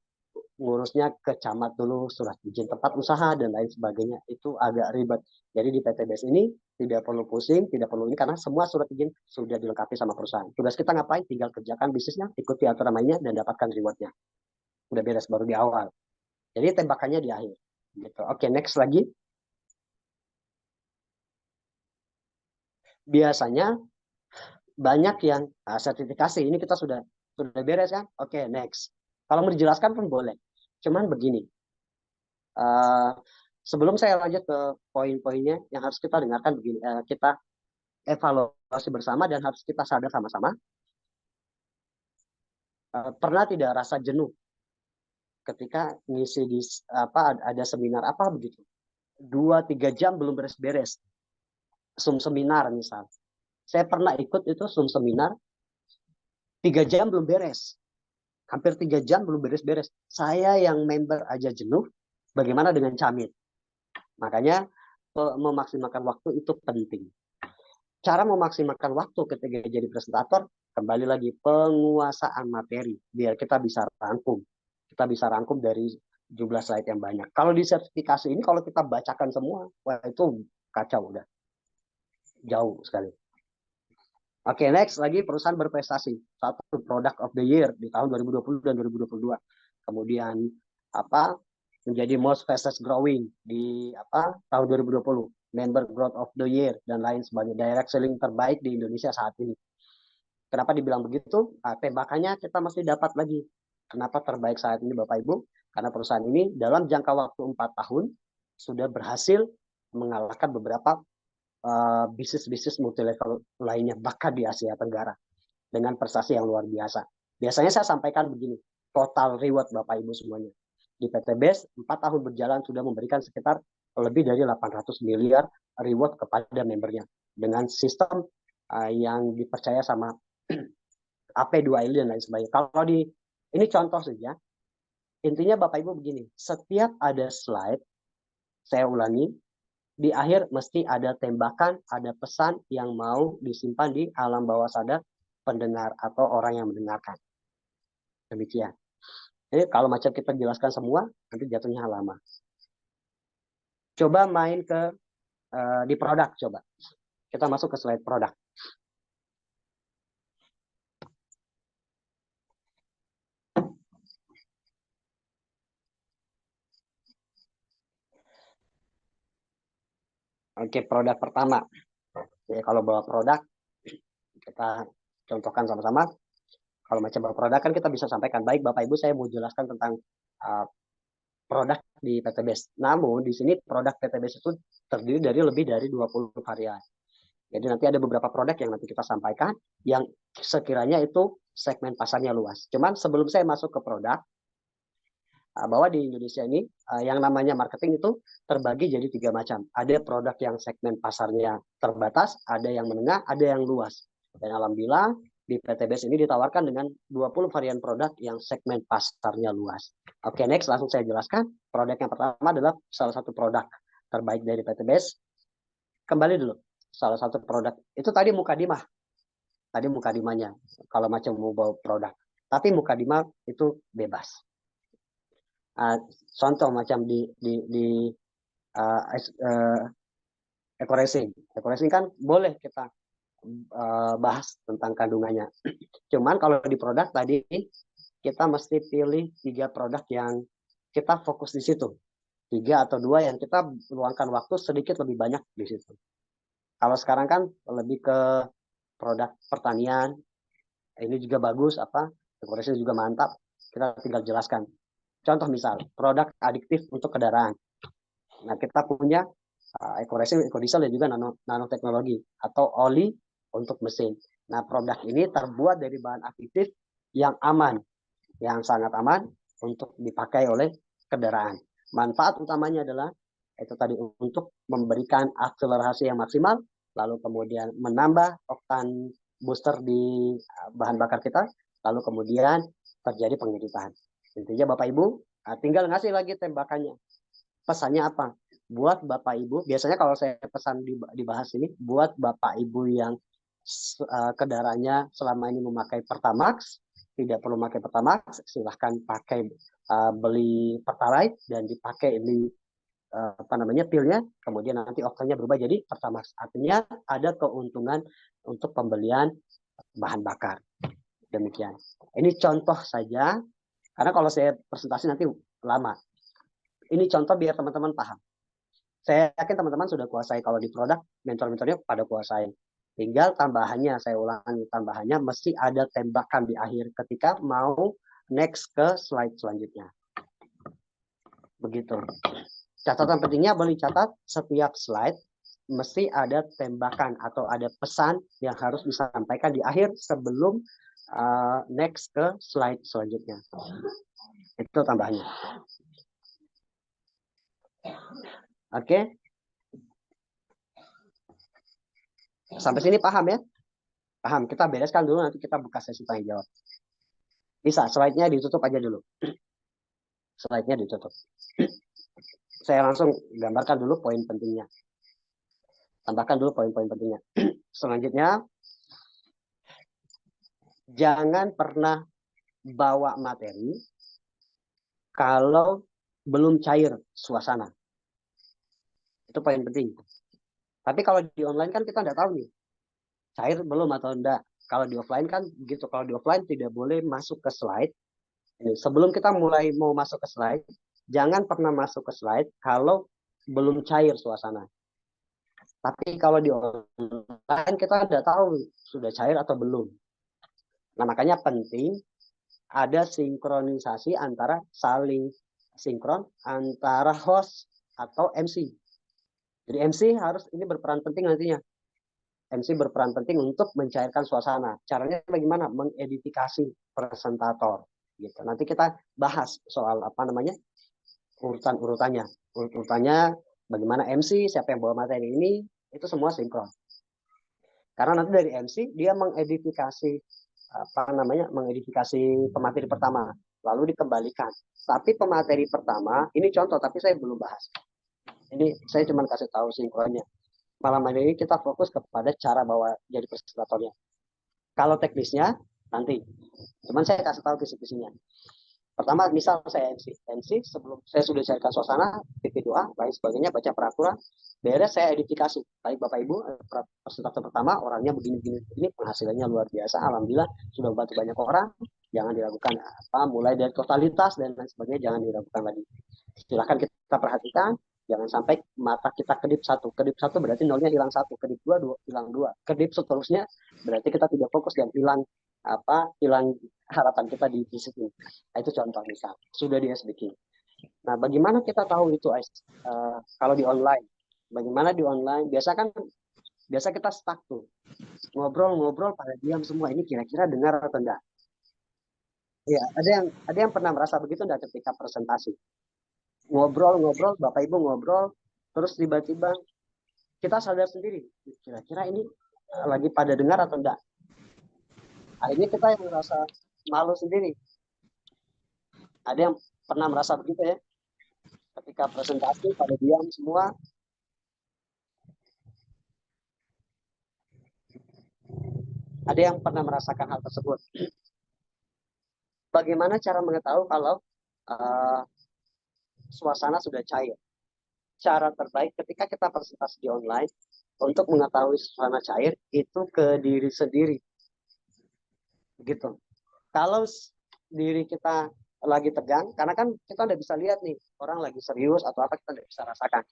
Ngurusnya ke camat dulu, surat izin tempat usaha dan lain sebagainya. Itu agak ribet. Jadi di PTBS ini tidak perlu pusing, tidak perlu ini karena semua surat izin sudah dilengkapi sama perusahaan. Tugas kita ngapain? Tinggal kerjakan bisnisnya, ikuti aturan mainnya dan dapatkan rewardnya. Udah beres baru di awal. Jadi tembakannya di akhir. Gitu. Oke, next lagi. Biasanya banyak yang sertifikasi ini kita sudah beres kan? Oke, next. Kalau mau dijelaskan pun boleh. Cuman begini, uh, sebelum saya lanjut ke poin-poinnya yang harus kita dengarkan begini, kita evaluasi bersama dan harus kita sadar sama-sama. Pernah tidak rasa jenuh ketika ngisi di apa ada seminar apa begitu, 2-3 jam belum beres-beres, seminar misal. Saya pernah ikut itu seminar 3 jam belum beres, hampir 3 jam belum beres-beres. Saya yang member aja jenuh, bagaimana dengan camit? Makanya memaksimalkan waktu itu penting. Cara memaksimalkan waktu ketika jadi presentator, kembali lagi penguasaan materi, biar kita bisa rangkum. Kita bisa rangkum dari jumlah slide yang banyak. Kalau di sertifikasi ini, kalau kita bacakan semua, wah itu kacau udah. Jauh sekali. Oke, next lagi perusahaan berprestasi. Satu product of the year di tahun 2020 dan 2022. Kemudian apa menjadi most fastest growing di apa tahun 2020, member growth of the year dan lain sebagainya, direct selling terbaik di Indonesia saat ini. Kenapa dibilang begitu? Tembakannya kita masih dapat lagi. Kenapa terbaik saat ini Bapak Ibu? Karena perusahaan ini dalam jangka waktu 4 tahun sudah berhasil mengalahkan beberapa bisnis-bisnis multi level lainnya bahkan di Asia Tenggara dengan prestasi yang luar biasa. Biasanya saya sampaikan begini, total reward Bapak Ibu semuanya. Di PTBS 4 tahun berjalan sudah memberikan sekitar lebih dari 800 miliar reward kepada membernya dengan sistem yang dipercaya sama AP2LI dan lain sebagainya. Kalau di ini contoh saja, intinya Bapak Ibu begini, setiap ada slide, saya ulangi, di akhir mesti ada tembakan, ada pesan yang mau disimpan di alam bawah sadar pendengar atau orang yang mendengarkan. Demikian. Jadi kalau macam kita jelaskan semua, nanti jatuhnya lama. Coba main ke di produk, coba. Kita masuk ke slide produk. Oke, produk pertama. Jadi kalau bawa produk, kita contohkan sama-sama. Kalau macam bawa produk kan kita bisa sampaikan, baik Bapak Ibu saya mau jelaskan tentang produk di PTBS. Namun di sini produk PTBS itu terdiri dari lebih dari 20 varian. Jadi nanti ada beberapa produk yang nanti kita sampaikan yang sekiranya itu segmen pasarnya luas. Cuman sebelum saya masuk ke produk, bahwa di Indonesia ini yang namanya marketing itu terbagi jadi 3 macam. Ada produk yang segmen pasarnya terbatas, ada yang menengah, ada yang luas. Dan alhamdulillah di PTBS ini ditawarkan dengan 20 varian produk yang segmen pasarnya luas. Oke, next langsung saya jelaskan. Produk yang pertama adalah salah satu produk terbaik dari PTBS. Kembali dulu. Salah satu produk itu tadi mukadimah. Tadi mukadimahnya kalau macam mau bawa produk. Tapi mukadimah itu bebas. Contoh macam di eco-racing. Eco-racing kan boleh kita bahas tentang kandungannya. Cuman kalau di produk tadi kita mesti pilih 3 produk yang kita fokus di situ. 3 atau 2 yang kita luangkan waktu sedikit lebih banyak di situ. Kalau sekarang kan lebih ke produk pertanian, ini juga bagus, dekorasinya juga mantap, kita tinggal jelaskan. Contoh misal, produk adiktif untuk kendaraan. Nah, kita punya eco-resin, eco-diesel dan juga nanoteknologi atau oli untuk mesin. Nah, produk ini terbuat dari bahan aktif yang aman, yang sangat aman untuk dipakai oleh kendaraan. Manfaat utamanya adalah itu tadi untuk memberikan akselerasi yang maksimal, lalu kemudian menambah oktan booster di bahan bakar kita, lalu kemudian terjadi pengiritan. Intinya Bapak Ibu tinggal ngasih lagi tembakannya. Pesannya apa? Buat Bapak Ibu, biasanya kalau saya pesan dibahas ini, buat Bapak Ibu yang kendaraannya selama ini memakai Pertamax, tidak perlu pakai Pertamax, silahkan pakai beli Pertalite dan dipakai di pilnya, kemudian nanti oktannya berubah jadi Pertamax. Artinya ada keuntungan untuk pembelian bahan bakar. Demikian. Ini contoh saja, karena kalau saya presentasi nanti lama. Ini contoh biar teman-teman paham. Saya yakin teman-teman sudah kuasai, kalau di produk mentor-mentornya pada kuasai. Tinggal tambahannya, saya ulangi, tambahannya mesti ada tembakan di akhir ketika mau next ke slide selanjutnya. Begitu. Catatan pentingnya boleh catat, setiap slide mesti ada tembakan atau ada pesan yang harus disampaikan di akhir sebelum next ke slide selanjutnya. Itu tambahannya. Oke. Sampai sini paham ya? Paham. Kita bereskan dulu, nanti kita buka sesi tanya jawab. Bisa, slide-nya ditutup aja dulu. Slide-nya ditutup. Saya langsung gambarkan dulu poin pentingnya. Tambahkan dulu poin-poin pentingnya. Selanjutnya, jangan pernah bawa materi kalau belum cair suasana. Itu poin penting. Tapi kalau di online kan kita nggak tahu nih, cair belum atau enggak. Kalau di offline kan begitu. Kalau di offline tidak boleh masuk ke slide. Ini, sebelum kita mulai mau masuk ke slide, jangan pernah masuk ke slide kalau belum cair suasana. Tapi kalau di online kita nggak tahu sudah cair atau belum. Nah, makanya penting ada sinkronisasi antara saling sinkron antara host atau MC. Jadi MC harus ini berperan penting nantinya. MC berperan penting untuk mencairkan suasana. Caranya bagaimana? Mengedifikasi presentator. Gitu. Nanti kita bahas soal urutan-urutannya. Urutannya bagaimana MC, siapa yang bawa materi ini, itu semua sinkron. Karena nanti dari MC dia mengedifikasi pemateri pertama, lalu dikembalikan. Tapi pemateri pertama, ini contoh, tapi saya belum bahas. Ini saya cuma kasih tahu sinkronnya. Malam hari ini kita fokus kepada cara bawa jadi presentatornya. Kalau teknisnya nanti, cuman saya kasih tahu kisi-kisinya. Pertama, misal saya MC sebelum saya sudah cairkan suasana, pipi doa, lain sebagainya, baca peraturan, beres saya edifikasi. Baik Bapak Ibu, presentator pertama orangnya begini, penghasilannya luar biasa, alhamdulillah sudah membantu banyak orang, jangan diragukan mulai dari totalitas dan lain sebagainya, jangan diragukan lagi. Silakan kita perhatikan, jangan sampai mata kita kedip satu berarti nolnya hilang satu, kedip dua hilang dua, kedip seterusnya berarti kita tidak fokus dan hilang harapan kita di disiplin. Nah, itu contoh misal sudah di SBK. Nah, bagaimana kita tahu itu kalau di online? Bagaimana di online? Biasa kita stuck tuh, ngobrol pada diam semua. Ini kira-kira dengar atau enggak? Ya, ada yang pernah merasa begitu enggak ketika presentasi? Ngobrol, Bapak Ibu ngobrol, terus tiba-tiba kita sadar sendiri, kira-kira ini lagi pada dengar atau enggak? Akhirnya kita yang merasa malu sendiri. Ada yang pernah merasa begitu ya? Ketika presentasi pada diam semua. Ada yang pernah merasakan hal tersebut? Bagaimana cara mengetahui kalau suasana sudah cair? Cara terbaik ketika kita presentasi di online untuk mengetahui suasana cair itu ke diri sendiri. Begitu. Kalau diri kita lagi tegang, karena kan kita udah bisa lihat nih orang lagi serius atau apa, kita udah bisa rasakan.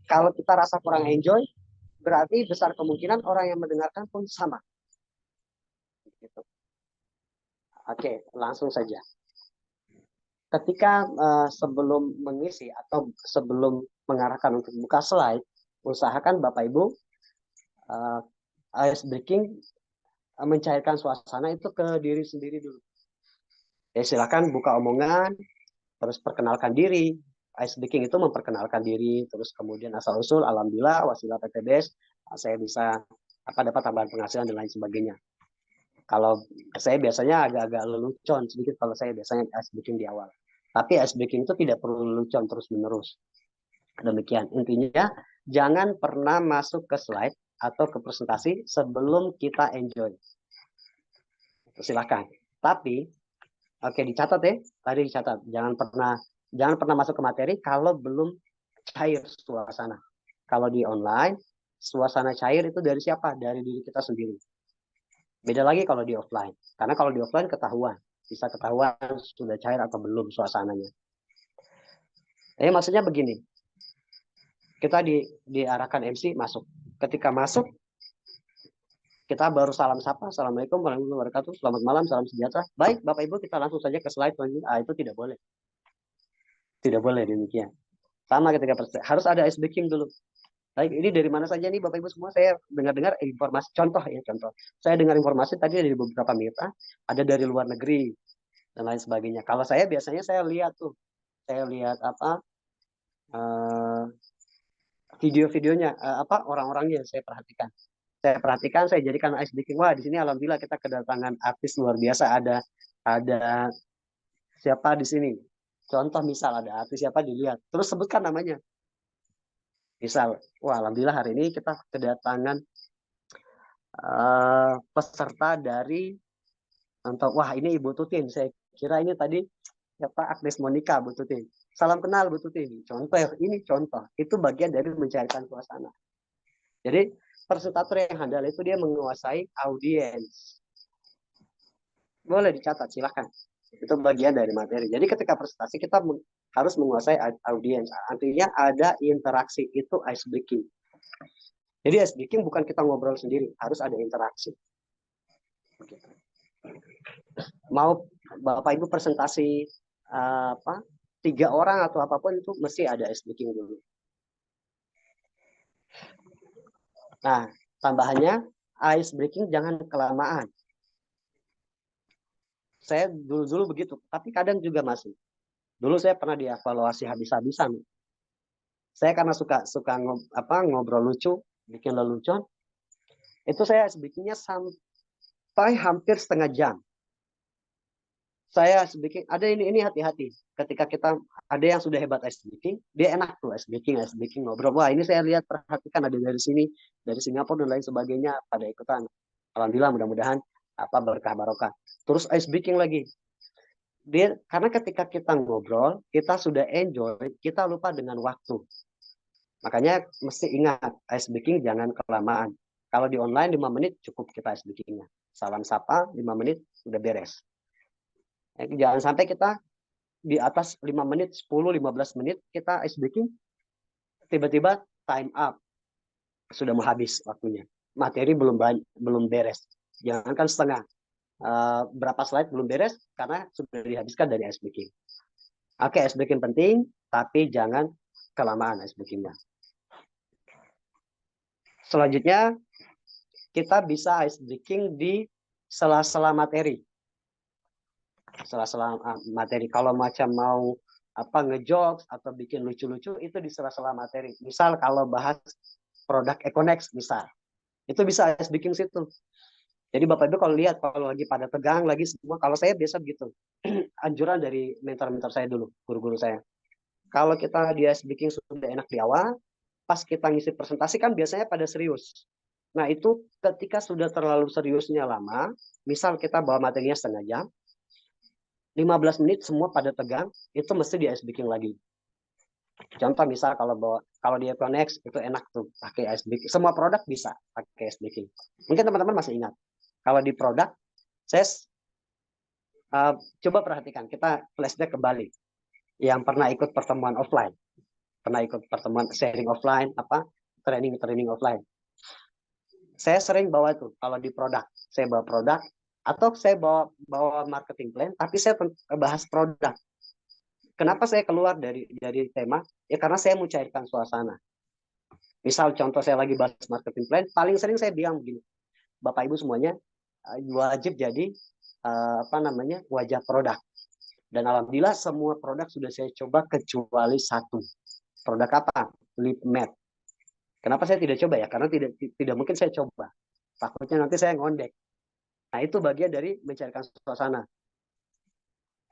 Kalau kita rasa kurang enjoy, berarti besar kemungkinan orang yang mendengarkan pun sama. Gitu. Oke, langsung saja. Ketika sebelum mengisi atau sebelum mengarahkan untuk buka slide, usahakan Bapak Ibu ice breaking, mencairkan suasana itu ke diri sendiri dulu. Ya, silakan buka omongan, terus perkenalkan diri. Ice breaking itu memperkenalkan diri, terus kemudian asal usul, alhamdulillah, wasilah PTBS, saya bisa dapat tambahan penghasilan dan lain sebagainya. Kalau saya biasanya agak-agak lelucon sedikit kalau saya biasanya ice breaking di awal. Tapi ice breaking itu tidak perlu lelucon terus-menerus. Demikian. Intinya, jangan pernah masuk ke slide atau ke presentasi sebelum kita enjoy. Silakan. Tapi, oke, dicatat ya. Tadi dicatat. Jangan pernah masuk ke materi kalau belum cair suasana. Kalau di online, suasana cair itu dari siapa? Dari diri kita sendiri. Beda lagi kalau di offline. Karena kalau di offline ketahuan. Bisa ketahuan sudah cair atau belum suasananya. Maksudnya begini. Kita diarahkan MC masuk. Ketika masuk, kita baru salam sapa. Assalamualaikum warahmatullahi wabarakatuh. Selamat malam, salam sejahtera. Baik, Bapak Ibu, kita langsung saja ke slide selanjutnya. Itu tidak boleh. Tidak boleh demikian. Sama ketika harus ada ice breaking dulu. Baik, ini dari mana saja nih Bapak Ibu semua? Saya dengar-dengar informasi, contoh ya, contoh. Saya dengar informasi tadi dari beberapa mitra, ada dari luar negeri dan lain sebagainya. Kalau saya biasanya saya lihat apa video-videonya, orang-orangnya saya perhatikan. Saya jadikan ice breaking. Wah, di sini alhamdulillah kita kedatangan artis luar biasa. Ada siapa di sini? Contoh misal ada artis siapa dilihat, terus sebutkan namanya. Misal, wah alhamdulillah hari ini kita kedatangan peserta dari, wah ini Ibu Tutin. Saya kira ini tadi siapa, Agnes Monica, Bu Tutin. Salam kenal Bu Tutin. Contoh, ini contoh. Itu bagian dari mencairkan suasana. Jadi presentator yang handal itu dia menguasai audiens. Boleh dicatat, silakan. Itu bagian dari materi. Jadi ketika presentasi kita harus menguasai audiens. Artinya ada interaksi, itu ice breaking. Jadi ice breaking bukan kita ngobrol sendiri, harus ada interaksi. Mau Bapak Ibu presentasi 3 orang atau apapun, itu mesti ada ice breaking dulu. Nah, tambahannya ice breaking jangan kelamaan. Saya dulu begitu, tapi kadang juga masih. Dulu saya pernah dievaluasi habis-habisan. Saya karena suka ngobrol lucu, bikin lelucon, itu saya bikinnya sampai hampir setengah jam. Saya bikin, ada ini hati-hati. Ketika kita ada yang sudah hebat ice breaking, dia enak tuh ice breaking ngobrol. Wah, ini saya lihat, perhatikan ada dari sini, dari Singapura dan lain sebagainya pada ikutan. Alhamdulillah, mudah-mudahan berkah barokah. Terus ice breaking lagi. Karena ketika kita ngobrol, kita sudah enjoy, kita lupa dengan waktu. Makanya mesti ingat, ice breaking jangan kelamaan. Kalau di online 5 menit cukup kita ice breakingnya. Salam sapa 5 menit udah beres. Jangan sampai kita di atas 5 menit, 10-15 menit kita ice breaking, tiba-tiba time up, sudah mau habis waktunya. Materi belum beres. Jangankan setengah, berapa slide belum beres karena sudah dihabiskan dari ice breaking. Oke, ice breaking penting, tapi jangan kelamaan ice breakingnya. Selanjutnya, kita bisa ice breaking di sela-sela materi. Sela-sela materi. Kalau macam mau ngejokes atau bikin lucu-lucu, itu di sela-sela materi. Misal kalau bahas produk Econex misal, itu bisa ice breaking situ. Jadi Bapak Ibu kalau lihat, kalau lagi pada tegang lagi semua, kalau saya biasa begitu. Anjuran dari mentor-mentor saya dulu, guru-guru saya. Kalau kita di ice breaking sudah enak di awal, pas kita ngisi presentasi kan biasanya pada serius. Nah itu ketika sudah terlalu seriusnya lama, misal kita bawa materinya setengah jam, 15 menit semua pada tegang, itu mesti di ice breaking lagi. Contoh misal kalau di Econex itu enak tuh pakai ice breaking. Semua produk bisa pakai ice breaking. Mungkin teman-teman masih ingat. Kalau di produk, saya Coba perhatikan, kita flashback kembali. Yang pernah ikut pertemuan offline, pernah ikut pertemuan sharing offline, training offline. Saya sering bawa itu kalau di produk, saya bawa produk atau saya bawa marketing plan, tapi saya bahas produk. Kenapa saya keluar dari tema? Ya karena saya mau cairkan suasana. Misal contoh saya lagi bahas marketing plan, paling sering saya bilang begini, Bapak Ibu semuanya wajib jadi wajah produk. Dan alhamdulillah semua produk sudah saya coba kecuali satu. Produk apa? Lip matte. Kenapa saya tidak coba ya? Karena tidak mungkin saya coba. Takutnya nanti saya ngondek. Nah, itu bagian dari mencairkan suasana.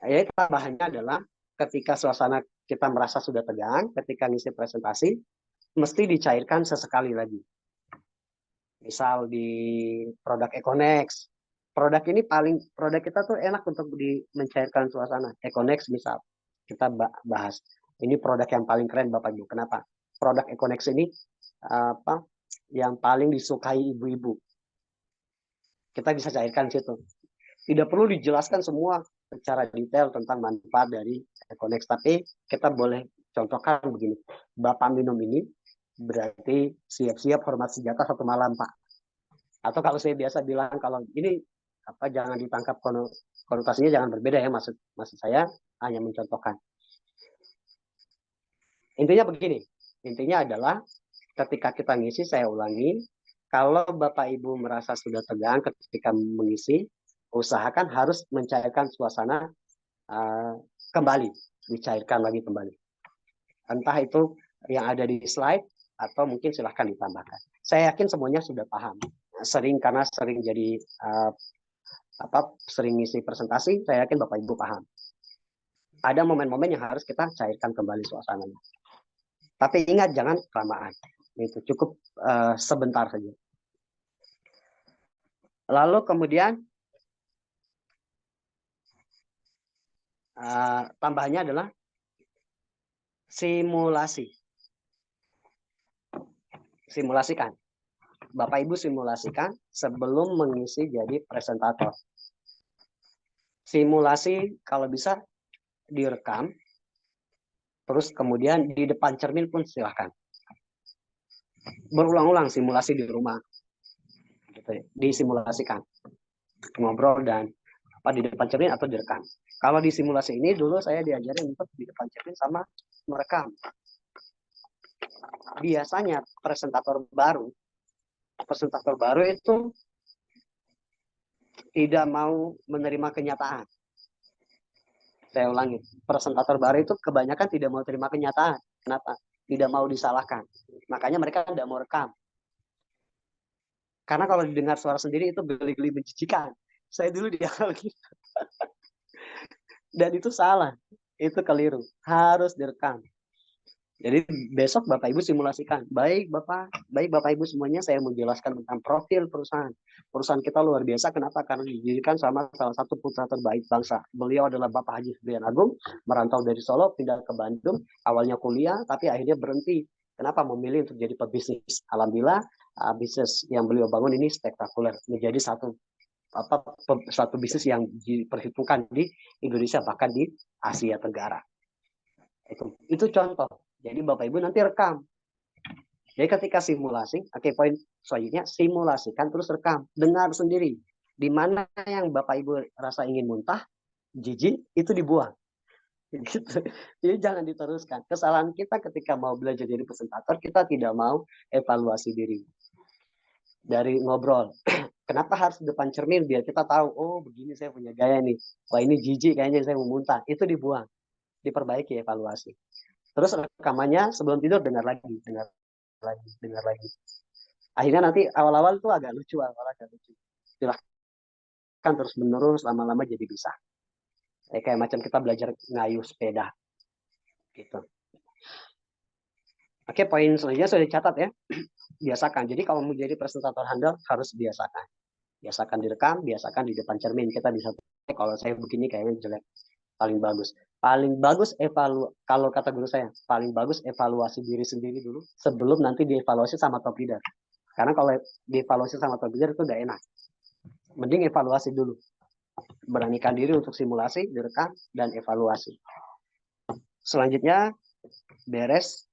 Ya, tambahannya adalah ketika suasana kita merasa sudah tegang, ketika ngisi presentasi, mesti dicairkan sesekali lagi. Misal di produk Econex. Produk kita tuh enak untuk mencairkan suasana. Econex misal, kita bahas. Ini produk yang paling keren Bapak Ibu. Kenapa? Produk Econex ini yang paling disukai ibu-ibu. Kita bisa cairkan situ. Tidak perlu dijelaskan semua secara detail tentang manfaat dari Econex, tapi kita boleh contohkan begini. Bapak minum ini berarti siap-siap hormat senjata 1 malam, Pak. Atau kalau saya biasa bilang kalau ini jangan ditangkap konotasinya jangan berbeda ya, maksud saya hanya mencontohkan. Intinya begini, intinya adalah ketika kita ngisi, saya ulangi, kalau Bapak Ibu merasa sudah tegang ketika mengisi, usahakan harus mencairkan suasana kembali, dicairkan lagi kembali. Entah itu yang ada di slide atau mungkin silahkan ditambahkan. Saya yakin semuanya sudah paham. Karena sering jadi sering ngisi presentasi, saya yakin Bapak Ibu paham. Ada momen-momen yang harus kita cairkan kembali suasananya. Tapi ingat jangan kelamaan. Itu cukup sebentar saja. Lalu kemudian tambahannya adalah simulasi. Simulasikan. Bapak Ibu simulasikan sebelum mengisi jadi presentator. Simulasi kalau bisa direkam, terus kemudian di depan cermin pun silahkan. Berulang-ulang simulasi di rumah. Gitu, disimulasikan. Ngobrol dan di depan cermin atau direkam. Kalau di simulasi ini dulu saya diajarin untuk di depan cermin sama merekam. Biasanya presentator baru itu tidak mau menerima kenyataan. Saya ulangi, presentator baru itu kebanyakan tidak mau terima kenyataan. Kenapa? Tidak mau disalahkan. Makanya mereka tidak mau rekam. Karena kalau didengar suara sendiri itu geli-geli menjijikan. Saya dulu dialog gitu. Dan itu salah. Itu keliru. Harus direkam. Jadi besok Bapak Ibu simulasikan. Baik Bapak Ibu semuanya, saya menjelaskan tentang profil perusahaan. Perusahaan kita luar biasa. Kenapa? Karena didirikan sama salah satu putra terbaik bangsa. Beliau adalah Bapak Haji Febrian Agung, merantau dari Solo, pindah ke Bandung. Awalnya kuliah, tapi akhirnya berhenti. Kenapa? Memilih untuk jadi pebisnis. Alhamdulillah, bisnis yang beliau bangun ini spektakuler. Menjadi satu bisnis yang diperhitungkan di Indonesia, bahkan di Asia Tenggara. Itu contoh. Jadi Bapak Ibu nanti rekam. Jadi ketika simulasi, poin selanjutnya simulasikan terus rekam, dengar sendiri. Di mana yang Bapak Ibu rasa ingin muntah, jijik, itu dibuang. Gitu. Jadi jangan diteruskan. Kesalahan kita ketika mau belajar jadi presentator, kita tidak mau evaluasi diri. Dari ngobrol, kenapa harus depan cermin biar kita tahu, oh begini saya punya gaya nih. Wah ini jijik kayaknya saya mau muntah. Itu dibuang. Diperbaiki evaluasi. Terus rekamannya sebelum tidur dengar lagi. Akhirnya nanti awal-awal itu agak lucu. Silahkan terus menerus, lama-lama jadi bisa. Kayak macam kita belajar ngayuh sepeda. Gitu. Oke, poin selanjutnya sudah dicatat ya. Biasakan. Jadi kalau mau jadi presentator handal harus biasakan. Biasakan direkam, biasakan di depan cermin. Kita bisa kalau saya begini kayaknya jelek. Paling bagus kalau kata guru saya, paling bagus evaluasi diri sendiri dulu sebelum nanti dievaluasi sama top leader. Karena kalau dievaluasi sama top leader itu gak enak. Mending evaluasi dulu. Beranikan diri untuk simulasi, direkam, dan evaluasi. Selanjutnya, beres.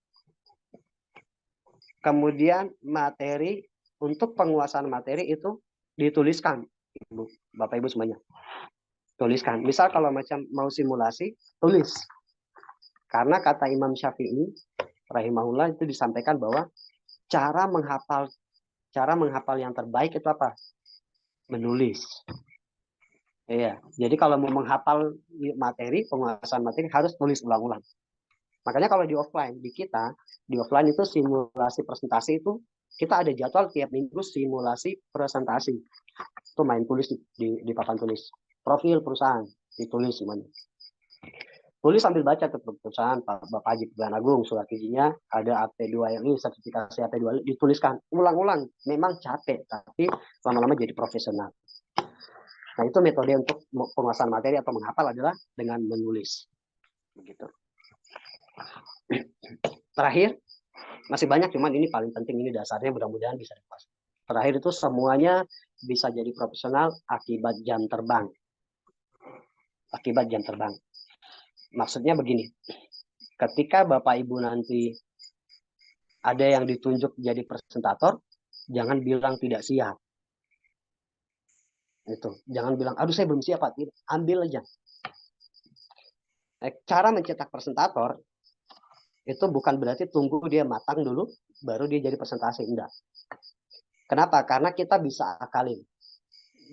Kemudian materi, untuk penguasaan materi itu dituliskan, Bapak Ibu semuanya. Tuliskan. Misal kalau macam mau simulasi, tulis. Karena kata Imam Syafi'i, rahimahullah, itu disampaikan bahwa cara menghafal yang terbaik itu apa? Menulis. Iya. Jadi kalau mau menghafal materi, penguasaan materi harus tulis ulang-ulang. Makanya kalau di offline, di offline itu simulasi presentasi itu kita ada jadwal tiap minggu simulasi presentasi. Itu main tulis di papan tulis. Profil perusahaan ditulis semuanya. Tulis sambil baca ke perusahaan, Bapak Haji Pegawai Agung, surat izinnya ada AP2LI, sertifikasi AP2LI, dituliskan ulang-ulang. Memang capek, tapi lama-lama jadi profesional. Nah, itu metode untuk penguasaan materi atau menghafal adalah dengan menulis. Begitu. Terakhir, masih banyak, cuman ini paling penting, ini dasarnya, mudah-mudahan bisa dikuasai. Terakhir itu semuanya bisa jadi profesional akibat jam terbang. Akibat jam terbang. Maksudnya begini, ketika Bapak Ibu nanti ada yang ditunjuk jadi presentator, jangan bilang tidak siap. Itu, jangan bilang, aduh saya belum siap, Pak. Ambil aja. Cara mencetak presentator itu bukan berarti tunggu dia matang dulu, baru dia jadi presentasi. Enggak. Kenapa? Karena kita bisa akalin.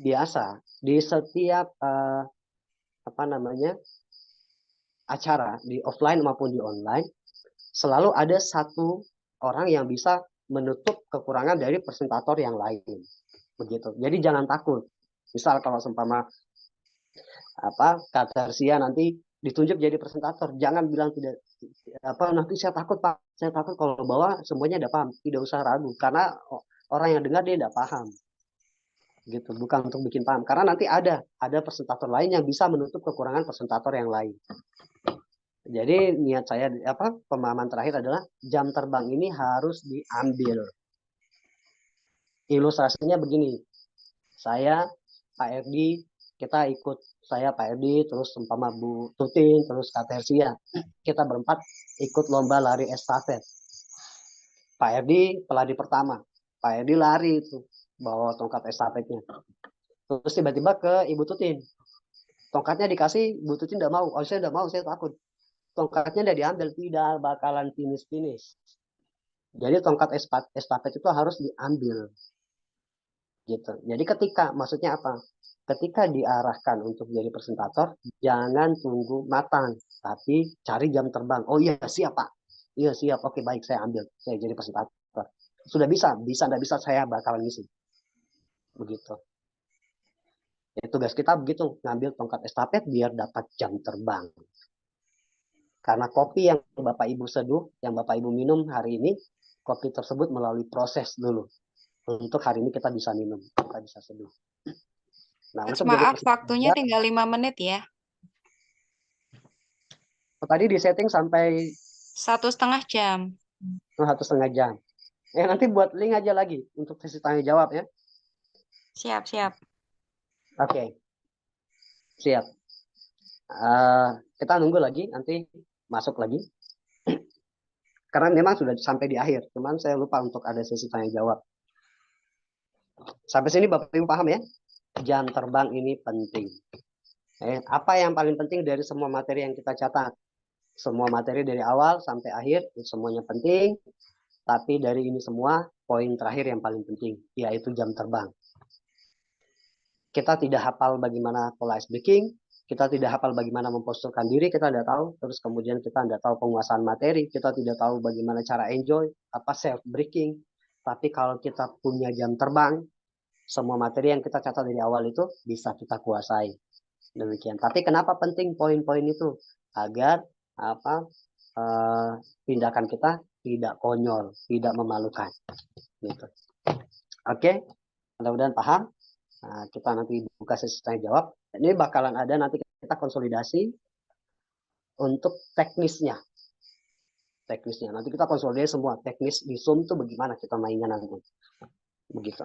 Biasa di setiap acara di offline maupun di online, selalu ada satu orang yang bisa menutup kekurangan dari presentator yang lain. Begitu. Jadi jangan takut. Misal kalau seumpama Kak Tersia nanti ditunjuk jadi presentator, jangan bilang tidak nanti saya takut, Pak. Saya takut kalau bawa semuanya udah paham. Tidak usah ragu, karena orang yang dengar dia tidak paham. Gitu, bukan untuk bikin paham. Karena nanti ada presentator lain yang bisa menutup kekurangan presentator yang lain. Jadi niat saya pemahaman terakhir adalah jam terbang ini harus diambil. Ilustrasinya begini. Saya, Pak Erdi, kita ikut, saya, Pak Erdi, terus umpama Bu Tutin, terus Kak Tersia. Kita berempat ikut lomba lari estafet. Pak Erdi pelari pertama. Pak Erdi lari itu, bawa tongkat estafetnya. Terus tiba-tiba ke Ibu Tutin. Tongkatnya dikasih, Bu Tutin tidak mau. Oh, saya tidak mau, saya takut. Tongkatnya tidak diambil, tidak bakalan finish. Jadi tongkat estafet itu harus diambil. Gitu. Jadi maksudnya apa? Ketika diarahkan untuk jadi presentator, jangan tunggu matang, tapi cari jam terbang. Oh iya, siap, Pak. Iya, siap. Oke, baik, saya ambil. Saya jadi presentator. Sudah bisa, tidak bisa, saya bakalan ngisi. Begitu. Ya, tugas kita begitu, ngambil tongkat estafet biar dapat jam terbang. Karena kopi yang Bapak Ibu seduh, yang Bapak Ibu minum hari ini, kopi tersebut melalui proses dulu. Untuk hari ini kita bisa minum, kita bisa seduh. Nah, untuk maaf, waktunya tinggal 5 menit ya. Tadi di setting sampai 1,5 jam. 1,5 jam. Nanti buat link aja lagi untuk sesi tanya jawab ya. Siap. Oke. Siap. Kita nunggu lagi, nanti masuk lagi. Karena memang sudah sampai di akhir, cuman saya lupa untuk ada sesi tanya jawab. Sampai sini Bapak Ibu paham ya? Jam terbang ini penting. Apa yang paling penting dari semua materi yang kita catat? Semua materi dari awal sampai akhir, semuanya penting. Tapi dari ini semua, poin terakhir yang paling penting, yaitu jam terbang. Kita tidak hafal bagaimana pola ice breaking, kita tidak hafal bagaimana memposturkan diri, kita tidak tahu. Terus kemudian kita tidak tahu penguasaan materi, kita tidak tahu bagaimana cara enjoy, self breaking. Tapi kalau kita punya jam terbang, semua materi yang kita catat dari awal itu bisa kita kuasai. Demikian. Tapi kenapa penting poin-poin itu? Agar tindakan kita tidak konyol, tidak memalukan. Gitu. Oke, mudah-mudahan paham. Nah, kita nanti buka sesi tanya jawab. Ini bakalan ada nanti kita konsolidasi untuk teknisnya. Nanti kita konsolidasi semua teknis di Zoom itu bagaimana kita mainnya nanti. Begitu.